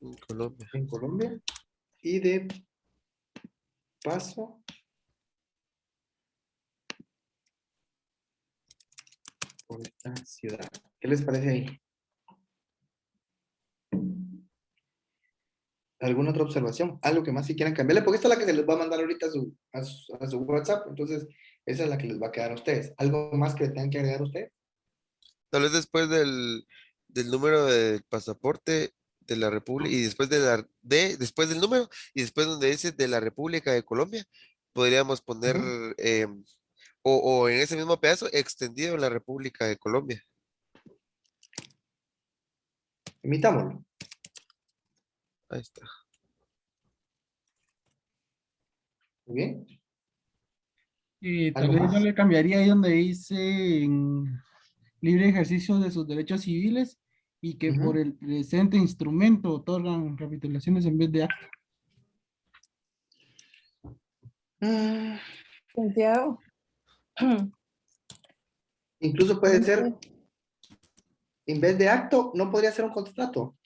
En Colombia. en Colombia y de paso por esta ciudad. ¿Qué les parece ahí? ¿Alguna otra observación? ¿Algo que más si quieran cambiarle? Porque esta es la que se les va a mandar ahorita a su WhatsApp, entonces esa es la que les va a quedar a ustedes. ¿Algo más que le tengan que agregar a ustedes? Tal vez después del número del pasaporte de la República y después después del número y después donde dice de la República de Colombia, podríamos poner o en ese mismo pedazo extendido en la República de Colombia. Imitámoslo. Ahí está. Muy bien. Tal ¿Algo vez yo más? le cambiaría ahí donde dice libre ejercicio de sus derechos civiles y que por el presente instrumento otorgan capitulaciones en vez de acto. Licenciado. Incluso puede ser, en vez de acto, no podría ser un contrato.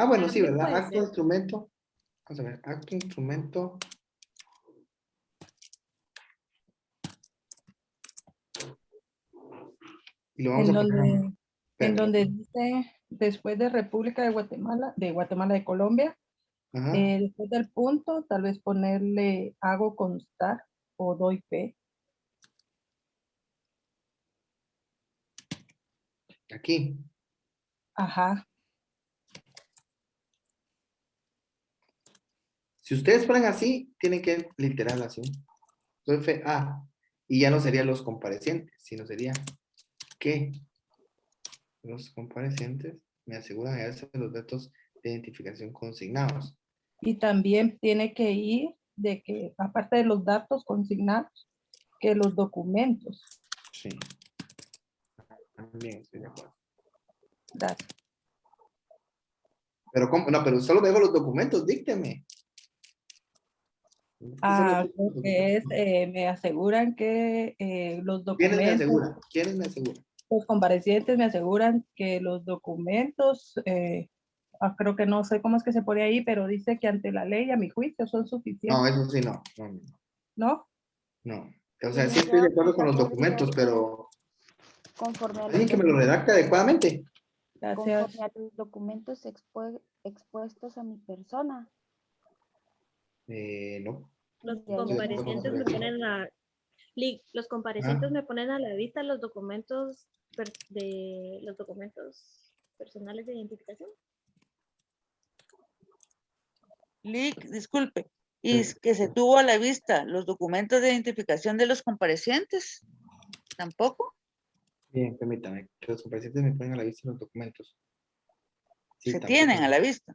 Bueno, sí, ¿verdad? puede Acto, ser. instrumento. Vamos a ver, acto, instrumento. Y lo vamos En a poner. donde, Espérame. donde dice después de República de Guatemala de Colombia, Ajá. después del punto, tal vez ponerle hago constar o doy fe. Aquí. Ajá. Si ustedes ponen así, tienen que literal así. Doy fe a. Y ya no serían los comparecientes, sino sería que los comparecientes me aseguran hallarse los datos de identificación consignados. Y también tiene que ir de que, aparte de los datos consignados, que los documentos. Sí. También estoy de acuerdo. Gracias. Pero, ¿cómo? No, pero solo dejo los documentos, dícteme. Lo que es, me aseguran que los ¿Quiénes me documentos, aseguran? ¿Quiénes me aseguran? los comparecientes me aseguran que los documentos, creo que no sé cómo es que se pone ahí, pero dice que ante la ley, a mi juicio, son suficientes. No, eso sí, no. No, no. ¿No? No. O sea, sí estoy de acuerdo con los documentos, pero Conforme a los alguien que me lo redacte adecuadamente. Gracias. conforme a los documentos expuestos a mi persona. No. Los De ahí comparecientes me ponen los comparecientes Ah. me ponen a la vista los documentos personales de identificación. Lick, disculpe. Y es que se tuvo a la vista los documentos de identificación de los comparecientes. ¿Tampoco? Bien, permítame. Que los comparecientes me ponen a la vista los documentos. Sí, Se tampoco. tienen a la vista.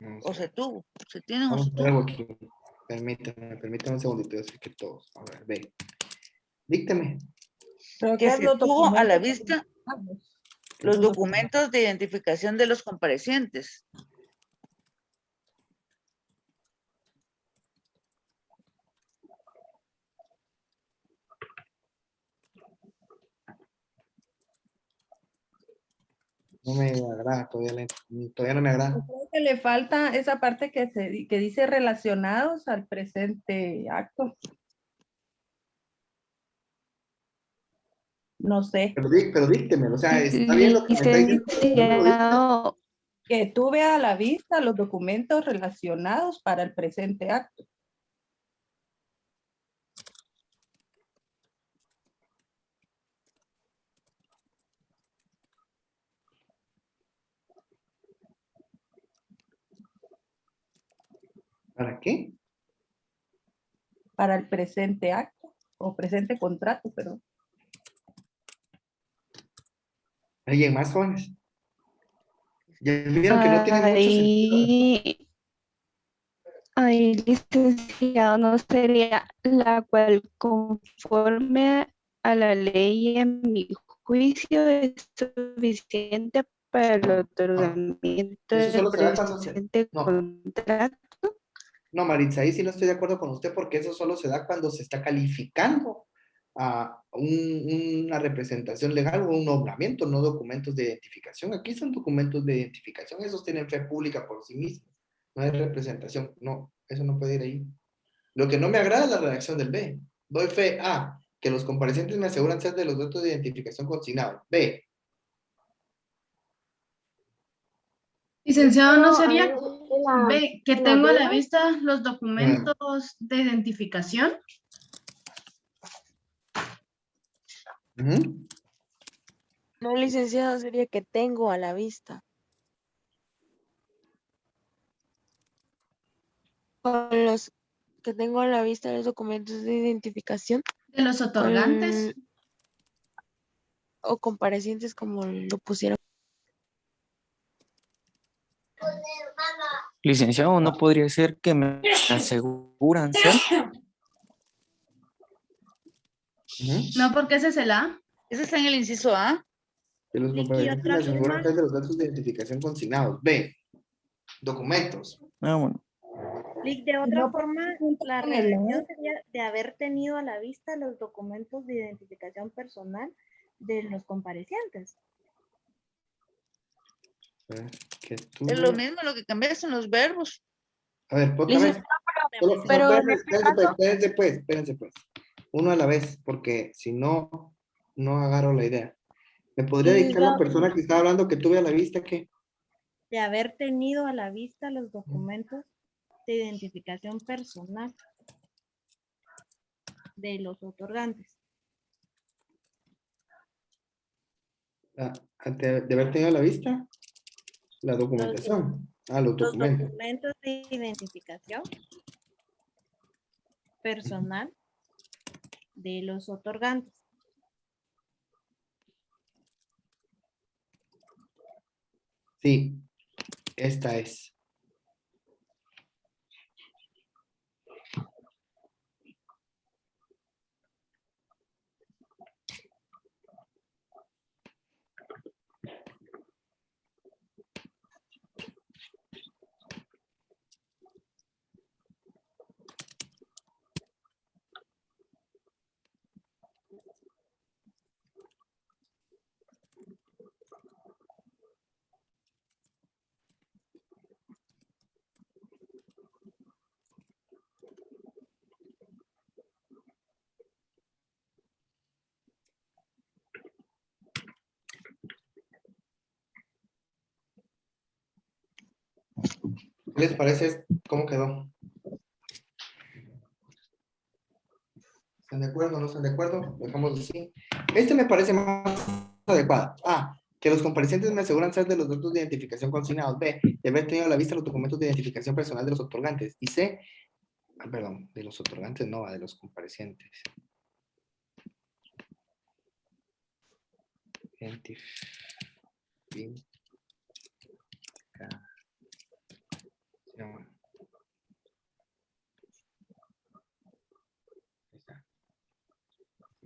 No, O se tuvo. Se tienen o vamos se a hacer algo tuvo. aquí. Permítame un segundito. Yo sé que todos. A ver, ve. Dícteme. Creo Que es se los tuvo a la documentos vista consignados. los documentos de identificación de los comparecientes. No me agrada, todavía no me agrada. Creo que le falta esa parte que dice relacionados al presente acto. No sé. Pero díctemelo, o sea, está bien lo que me está diciendo. Licenciado, Que tuve a la vista los documentos relacionados para el presente acto. ¿Para qué? Para el presente acto o presente contrato, perdón. ¿Alguien más, jóvenes? Ya vieron que no tiene mucho sentido. ahí, licenciado, no sería la cual conforme a la ley en mi juicio es suficiente para el otorgamiento Eso del solo se da cuando se... presente No, contrato. no, Maritza, ahí sí no estoy de acuerdo con usted porque eso solo se da cuando se está calificando a una representación legal o un nombramiento, no documentos de identificación. Aquí son documentos de identificación, esos tienen fe pública por sí mismos. No es representación, no, eso no puede ir ahí. Lo que no me agrada es la redacción del B. Doy fe A, que los comparecientes me aseguran ser de los datos de identificación consignados. B. Licenciado, ¿no sería que en la tengo a B? la vista los documentos de identificación? No, licenciado, sería que tengo a la vista. Con los que tengo a la vista los documentos de identificación. ¿De los otorgantes? O comparecientes como lo pusieron. Licenciado, ¿no podría ser que me aseguran ser? No, porque ese es el A. Ese está en el inciso A. Que los Lick, ¿y comparecientes me otra aseguran forma? ser de los datos de identificación consignados. B. Documentos. Ah, bueno. Lick, de otra No, forma, la en el redacción sería de haber tenido a la vista los documentos de identificación personal de los comparecientes. Que tú... Es lo mismo, lo que cambia son los verbos. A ver, otra vez. Pero en este caso, Espérense pues. Uno a la vez, porque si no, no agarro la idea. ¿Me podría dictar la persona que estaba hablando que tuve a la vista que? De haber tenido a la vista los documentos de identificación personal de los otorgantes. De haber tenido a la vista la documentación. Los Los documentos. documentos de identificación personal de los otorgantes. Sí, esta es. ¿Qué les parece? ¿Cómo quedó? ¿Están de acuerdo? ¿No están de acuerdo? Dejamos así. Este me parece más adecuado. A, que los comparecientes me aseguran ser de los datos de identificación consignados. B, de haber tenido a la vista los documentos de identificación personal de los otorgantes. Y C, perdón, de los otorgantes no, de los comparecientes. Identificación.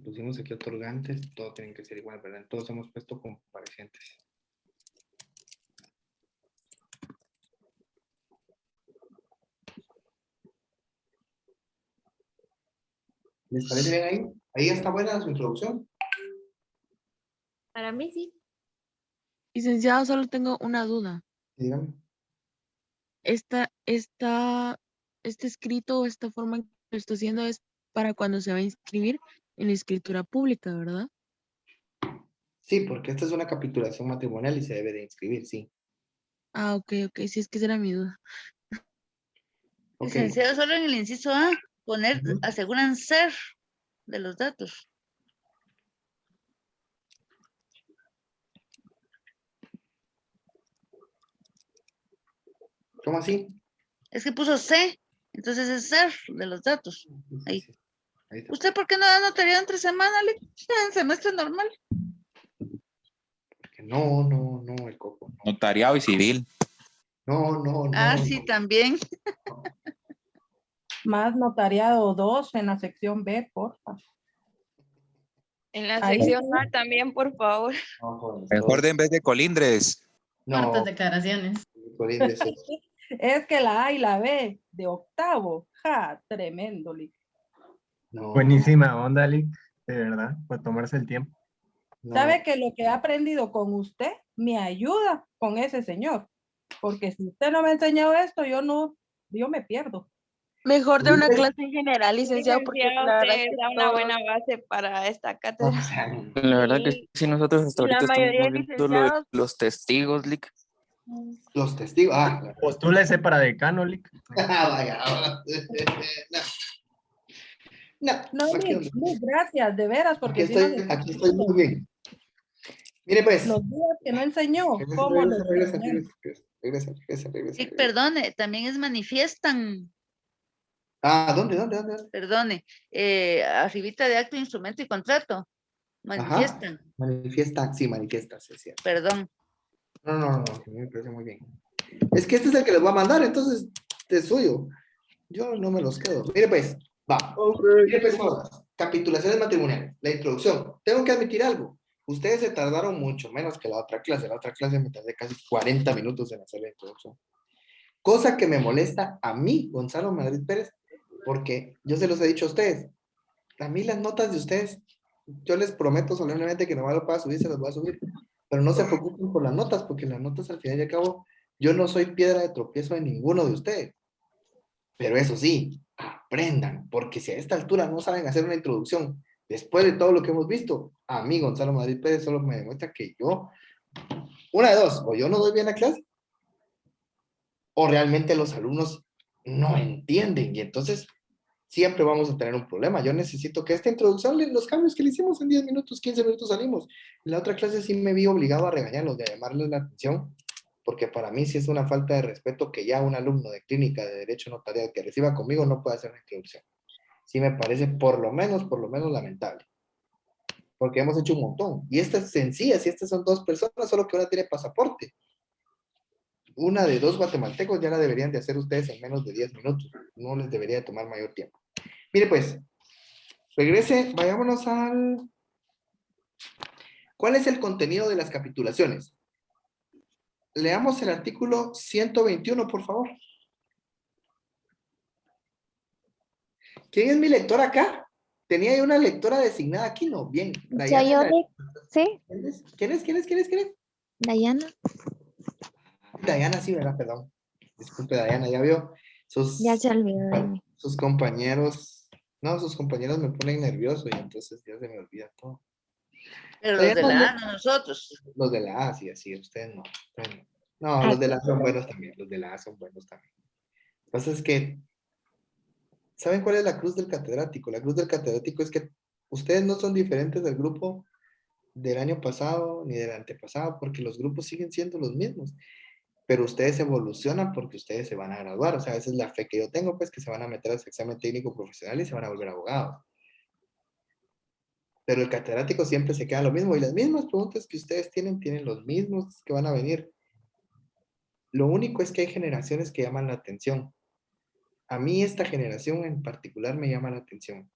Pusimos aquí otorgantes, todos tienen que ser igual, ¿verdad? Todos hemos puesto comparecientes. ¿Les parece bien ahí? Ahí está buena su introducción. Para mí sí. Licenciado, solo tengo una duda. Dígame. Este escrito, esta forma en que lo estoy haciendo es para cuando se va a inscribir en la escritura pública, ¿verdad? Sí, porque esta es una capitulación matrimonial y se debe de inscribir, sí. Ah, ok, sí, es que esa era mi duda. Ok. Licenciado, solo en el inciso A, poner, aseguran ser de los datos. ¿Cómo así? Es que puso C, entonces es ser de los datos. Ahí. Ahí está. ¿Usted por qué no da notariado entre semana, en semestre normal? Porque no, el coco. Notariado y civil. No. Ah, sí, también. Más notariado 2 en la sección B, porfa. En la Ahí sección sí. A también, por favor. Mejor de en vez de colindres. Fuertes declaraciones. Es que la A y la B de octavo, tremendo, Lick. Buenísima onda, Lick, de verdad, por tomarse el tiempo. ¿Sabe que lo que he aprendido con usted me ayuda con ese señor? Porque si usted no me ha enseñado esto, yo me pierdo. Mejor de una clase en general, licenciado, porque Licenciado, la verdad usted que da una todos- buena base para esta cátedra. La verdad que sí, nosotros hasta Y la ahorita mayoría estamos de viendo lo de licenciados, los testigos, Lick. Los testigos. Ah, Postúlese para decano, Lick. vaya. No, aquí Lick, gracias, de veras, porque Aquí si no... aquí estoy muy bien. Mire pues. Los días que no enseñó, ¿cómo los extrañé? Regresa. Sí, perdone, también es manifiestan. Ah, ¿dónde? Perdone, arribita de acto, instrumento y contrato. Manifiestan. Ajá. Manifiesta, sí, es cierto. Perdón. No, me parece muy bien. Es que este es el que les voy a mandar, entonces es suyo. Yo no me los quedo. Mire pues, va. Mire pues, jodas. Capitulaciones matrimoniales. La introducción. Tengo que admitir algo. Ustedes se tardaron mucho, menos que la otra clase. La otra clase me tardé casi 40 minutos en hacer la introducción. Cosa que me molesta a mí, Gonzalo Madrid Pérez, porque yo se los he dicho a ustedes. A mí las notas de ustedes, yo les prometo solemnemente que no me lo pueda subir, se las voy a subir. Pero no se preocupen por las notas, porque las notas al final y al cabo, yo no soy piedra de tropiezo de ninguno de ustedes. Pero eso sí, aprendan, porque si a esta altura no saben hacer una introducción, después de todo lo que hemos visto, a mí Gonzalo Madrid Pérez solo me demuestra que yo, una de dos, o yo no doy bien la clase, o realmente los alumnos no entienden, y entonces siempre vamos a tener un problema. Yo necesito que esta introducción, los cambios que le hicimos en 10 minutos, 15 minutos salimos. En la otra clase sí me vi obligado a regañarlos, de llamarles la atención, porque para mí sí es una falta de respeto que ya un alumno de clínica de derecho notarial que reciba conmigo no pueda hacer una introducción. Sí me parece por lo menos lamentable. Porque hemos hecho un montón. Y esta es sencilla, si estas son dos personas, solo que una tiene pasaporte. una de 2 guatemaltecos ya la deberían de hacer ustedes en menos de 10 minutos. No les debería de tomar mayor tiempo. Mire pues, regrese, vayámonos al... ¿Cuál es el contenido de las capitulaciones? Leamos el artículo 121, por favor. ¿Quién es mi lector acá? Tenía yo una lectora designada aquí, ¿no? Bien. Ya yo, ¿sí? ¿Quién es? Dayana. Dayana, sí, ¿verdad? Perdón. Disculpe, Dayana, ya vio. Ya se olvidó de mí. Sus compañeros, no, sus compañeros me ponen nervioso y entonces ya se me olvida todo. Pero los de la A, no nosotros. Los de la A, sí, así, ustedes no. No, los de la A son buenos también, los de la A son buenos también. Lo que pasa es que, ¿saben cuál es la cruz del catedrático? La cruz del catedrático es que ustedes no son diferentes del grupo del año pasado ni del antepasado, porque los grupos siguen siendo los mismos, pero ustedes evolucionan porque ustedes se van a graduar, o sea, esa es la fe que yo tengo, pues, que se van a meter a su examen técnico profesional y se van a volver abogados. Pero el catedrático siempre se queda lo mismo, y las mismas preguntas que ustedes tienen los mismos que van a venir. Lo único es que hay generaciones que llaman la atención. A mí esta generación en particular me llama la atención,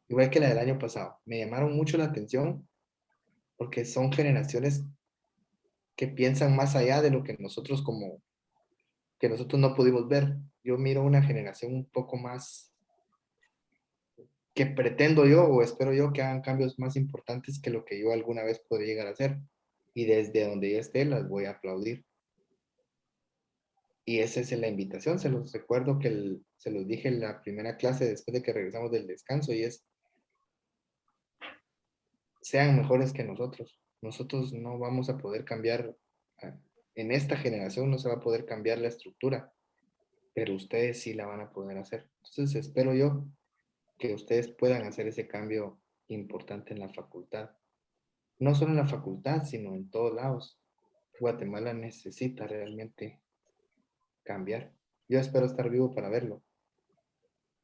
igual que la del año pasado. Me llamaron mucho la atención porque son generaciones que piensan más allá de lo que nosotros no pudimos ver. Yo miro una generación un poco más que pretendo yo o espero yo que hagan cambios más importantes que lo que yo alguna vez podría llegar a hacer. Y desde donde yo esté las voy a aplaudir. Y esa es la invitación. Se los recuerdo que se los dije en la primera clase después de que regresamos del descanso, y es: sean mejores que nosotros. Nosotros no vamos a poder cambiar, en esta generación no se va a poder cambiar la estructura, pero ustedes sí la van a poder hacer. Entonces espero yo que ustedes puedan hacer ese cambio importante en la facultad. No solo en la facultad, sino en todos lados. Guatemala necesita realmente cambiar. Yo espero estar vivo para verlo.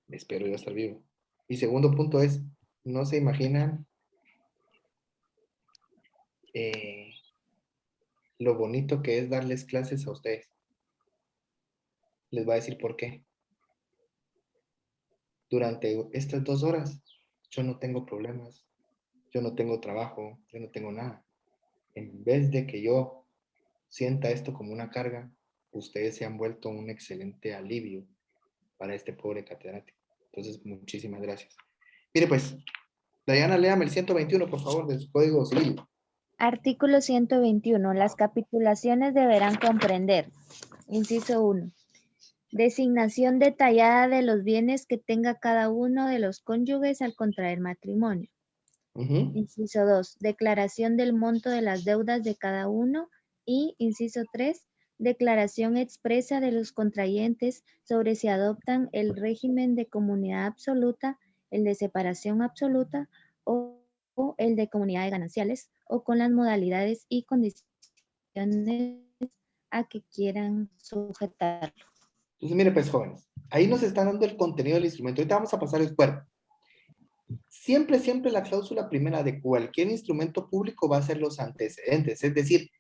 Espero yo estar vivo. Y segundo punto es, no se imaginan lo bonito que es darles clases a ustedes. Les voy a decir por qué. Durante estas 2 horas, yo no tengo problemas, yo no tengo trabajo, yo no tengo nada. En vez de que yo sienta esto como una carga, ustedes se han vuelto un excelente alivio para este pobre catedrático. Entonces, muchísimas gracias. Mire pues, Dayana, léame el 121, por favor, del Código Civil. Artículo 121. Las capitulaciones deberán comprender: inciso 1. Designación detallada de los bienes que tenga cada uno de los cónyuges al contraer matrimonio. Inciso 2. Declaración del monto de las deudas de cada uno. Y inciso 3. Declaración expresa de los contrayentes sobre si adoptan el régimen de comunidad absoluta, el de separación absoluta o el de comunidad de gananciales, o con las modalidades y condiciones a que quieran sujetarlo. Entonces, mire pues, jóvenes, ahí nos están dando el contenido del instrumento. Ahorita vamos a pasar el cuerpo. Siempre la cláusula primera de cualquier instrumento público va a ser los antecedentes. Es decir,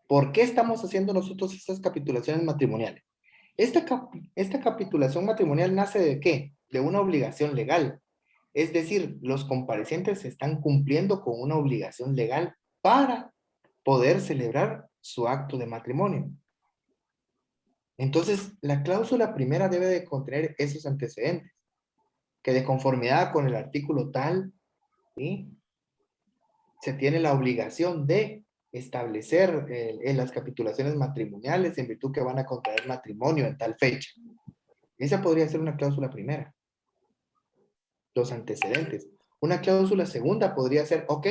¿por qué estamos haciendo nosotros estas capitulaciones matrimoniales? Esta capitulación matrimonial nace ¿de qué? De una obligación legal. Es decir, los comparecientes están cumpliendo con una obligación legal para poder celebrar su acto de matrimonio. Entonces, la cláusula primera debe de contener esos antecedentes, que de conformidad con el artículo tal, ¿sí?, se tiene la obligación de establecer en las capitulaciones matrimoniales en virtud que van a contraer matrimonio en tal fecha. Esa podría ser una cláusula primera. Los antecedentes. Una cláusula segunda podría ser, ok,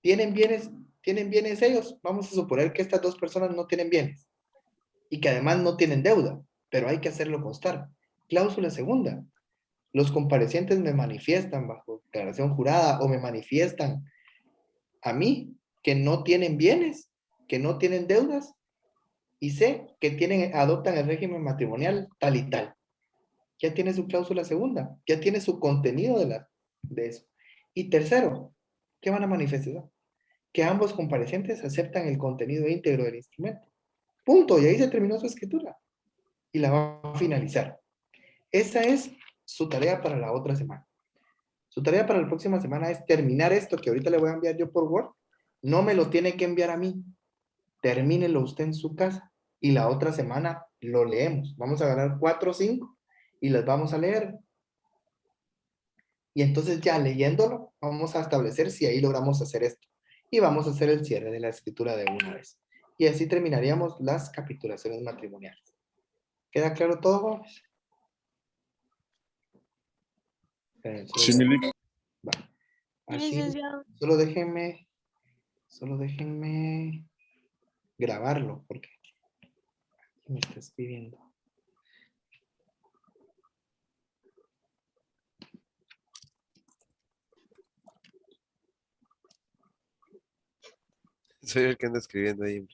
¿tienen bienes ellos? Vamos a suponer que estas 2 personas no tienen bienes y que además no tienen deuda, pero hay que hacerlo constar. Cláusula segunda. Los comparecientes me manifiestan bajo declaración jurada o me manifiestan a mí que no tienen bienes, que no tienen deudas y sé que adoptan el régimen matrimonial tal y tal. Ya tiene su cláusula segunda, ya tiene su contenido de eso. Y tercero, ¿qué van a manifestar? Que ambos comparecientes aceptan el contenido íntegro del instrumento. Punto. Y ahí se terminó su escritura. Y la va a finalizar. Esa es su tarea para la otra semana. Su tarea para la próxima semana es terminar esto que ahorita le voy a enviar yo por Word. No me lo tiene que enviar a mí. Termínelo usted en su casa. Y la otra semana lo leemos. Vamos a agarrar 4 o 5 y las vamos a leer. Y entonces ya leyéndolo, vamos a establecer si ahí logramos hacer esto. Y vamos a hacer el cierre de la escritura de una vez. Y así terminaríamos las capitulaciones matrimoniales. ¿Queda claro todo, jóvenes? Sí, mi Lick. Va. Así, solo déjenme grabarlo, porque aquí me está escribiendo. Soy el que anda escribiendo ahí.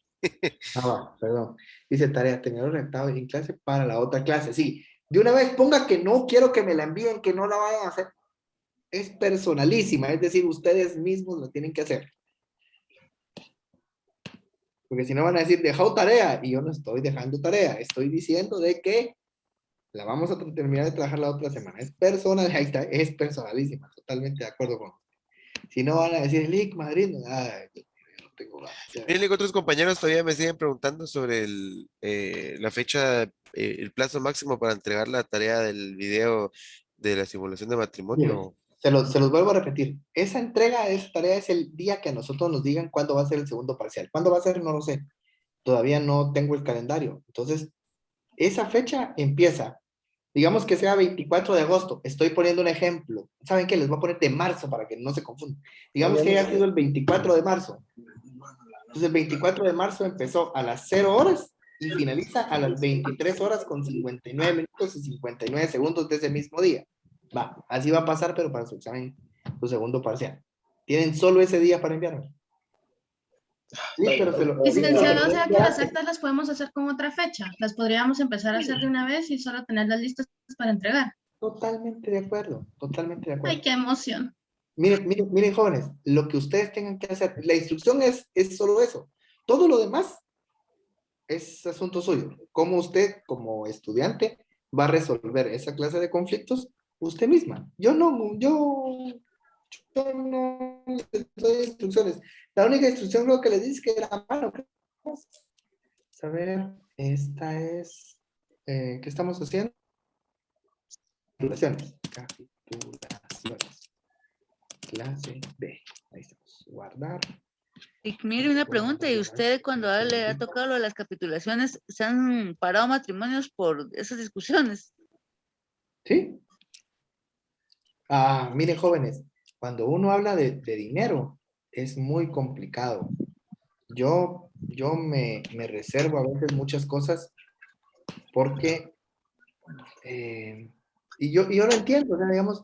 Perdón. Dice tarea, tenerlo redactado en clase para la otra clase. Sí, de una vez ponga que no quiero que me la envíen, que no la vayan a hacer. Es personalísima, es decir, ustedes mismos lo tienen que hacer. Porque si no van a decir, dejado tarea, y yo no estoy dejando tarea, estoy diciendo de que la vamos a terminar de trabajar la otra semana. Es personal, ahí está, es personalísima, totalmente de acuerdo con usted. Si no van a decir, Lick, Madrid, ay, yo no tengo nada. Miren, otros compañeros todavía me siguen preguntando sobre la fecha, el plazo máximo para entregar la tarea del video de la simulación de matrimonio. Se los vuelvo a repetir. Esa entrega de esa tarea es el día que a nosotros nos digan cuándo va a ser el segundo parcial. ¿Cuándo va a ser? No lo sé. Todavía no tengo el calendario. Entonces, esa fecha empieza. Digamos que sea 24 de agosto. Estoy poniendo un ejemplo. ¿Saben qué? Les voy a poner de marzo para que no se confundan. Digamos que haya sido el 24 de marzo. Entonces, el 24 de marzo empezó a las 0 horas y finaliza a las 23 horas con 59 minutos y 59 segundos de ese mismo día. Va, así va a pasar, pero para su examen, su segundo parcial. Tienen solo ese día para enviarlo. Sí, pero se lo... Licenciado, o sea que las actas las podemos hacer con otra fecha. Las podríamos empezar a hacer de una vez y solo tener las listas para entregar. Totalmente de acuerdo, totalmente de acuerdo. Ay, qué emoción. Miren, jóvenes, lo que ustedes tengan que hacer, la instrucción es solo eso. Todo lo demás es asunto suyo. Como usted, como estudiante, va a resolver esa clase de conflictos usted misma. Yo no les doy instrucciones. La única instrucción creo que les dice que era a mano. A ver, esta es, ¿qué estamos haciendo? Capitulaciones. Clase B. Ahí estamos. Guardar. Y mire, una pregunta, ¿y usted cuando le ha tocado lo de las capitulaciones, se han parado matrimonios por esas discusiones? Sí. Miren, jóvenes, cuando uno habla de dinero, es muy complicado. Yo me reservo a veces muchas cosas porque, y yo lo entiendo, o sea, digamos,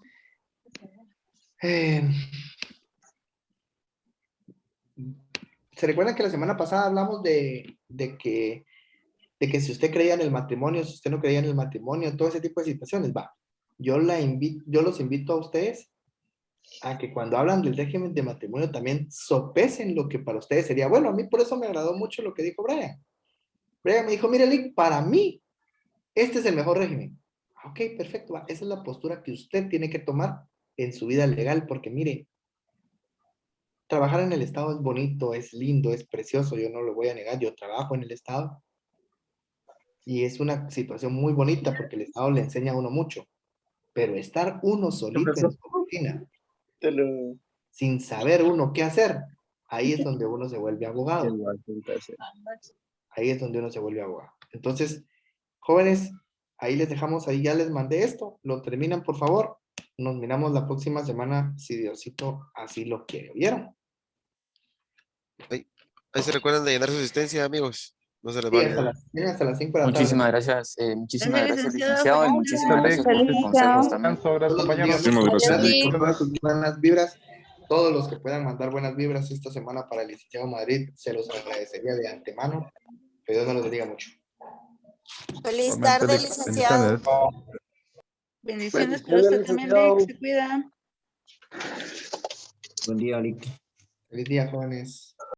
¿se recuerdan que la semana pasada hablamos de que si usted creía en el matrimonio, si usted no creía en el matrimonio, todo ese tipo de situaciones? Va, yo los invito a ustedes a que cuando hablan del régimen de matrimonio también sopesen lo que para ustedes sería bueno. A mí por eso me agradó mucho lo que dijo Brian. Brian me dijo, mire, Lick, para mí, este es el mejor régimen. Ok, perfecto, va. Esa es la postura que usted tiene que tomar en su vida legal, porque mire, trabajar en el Estado es bonito, es lindo, es precioso, yo no lo voy a negar, yo trabajo en el Estado. Y es una situación muy bonita porque el Estado le enseña a uno mucho. Pero estar uno solito en su oficina, sin saber uno qué hacer, ahí es donde uno se vuelve abogado. Ahí es donde uno se vuelve abogado. Entonces, jóvenes, ahí les dejamos, ahí ya les mandé esto, lo terminan por favor. Nos miramos la próxima semana, si Diosito así lo quiere. ¿Vieron? Ahí se recuerdan de llenar su asistencia, amigos. No se les Sí, vale. hasta las 5 de la tarde. Muchísimas gracias, licenciado, y muchísimas Feliz gracias por sus consejos también. Buenas vibras. Todos los que puedan mandar buenas vibras esta semana para el licenciado Madrid, se los agradecería de antemano. Que Dios nos los bendiga mucho. Feliz tarde, licenciado. Bendiciones para usted también, Lick. Se cuida. Buen día, Lick. Feliz día, jóvenes.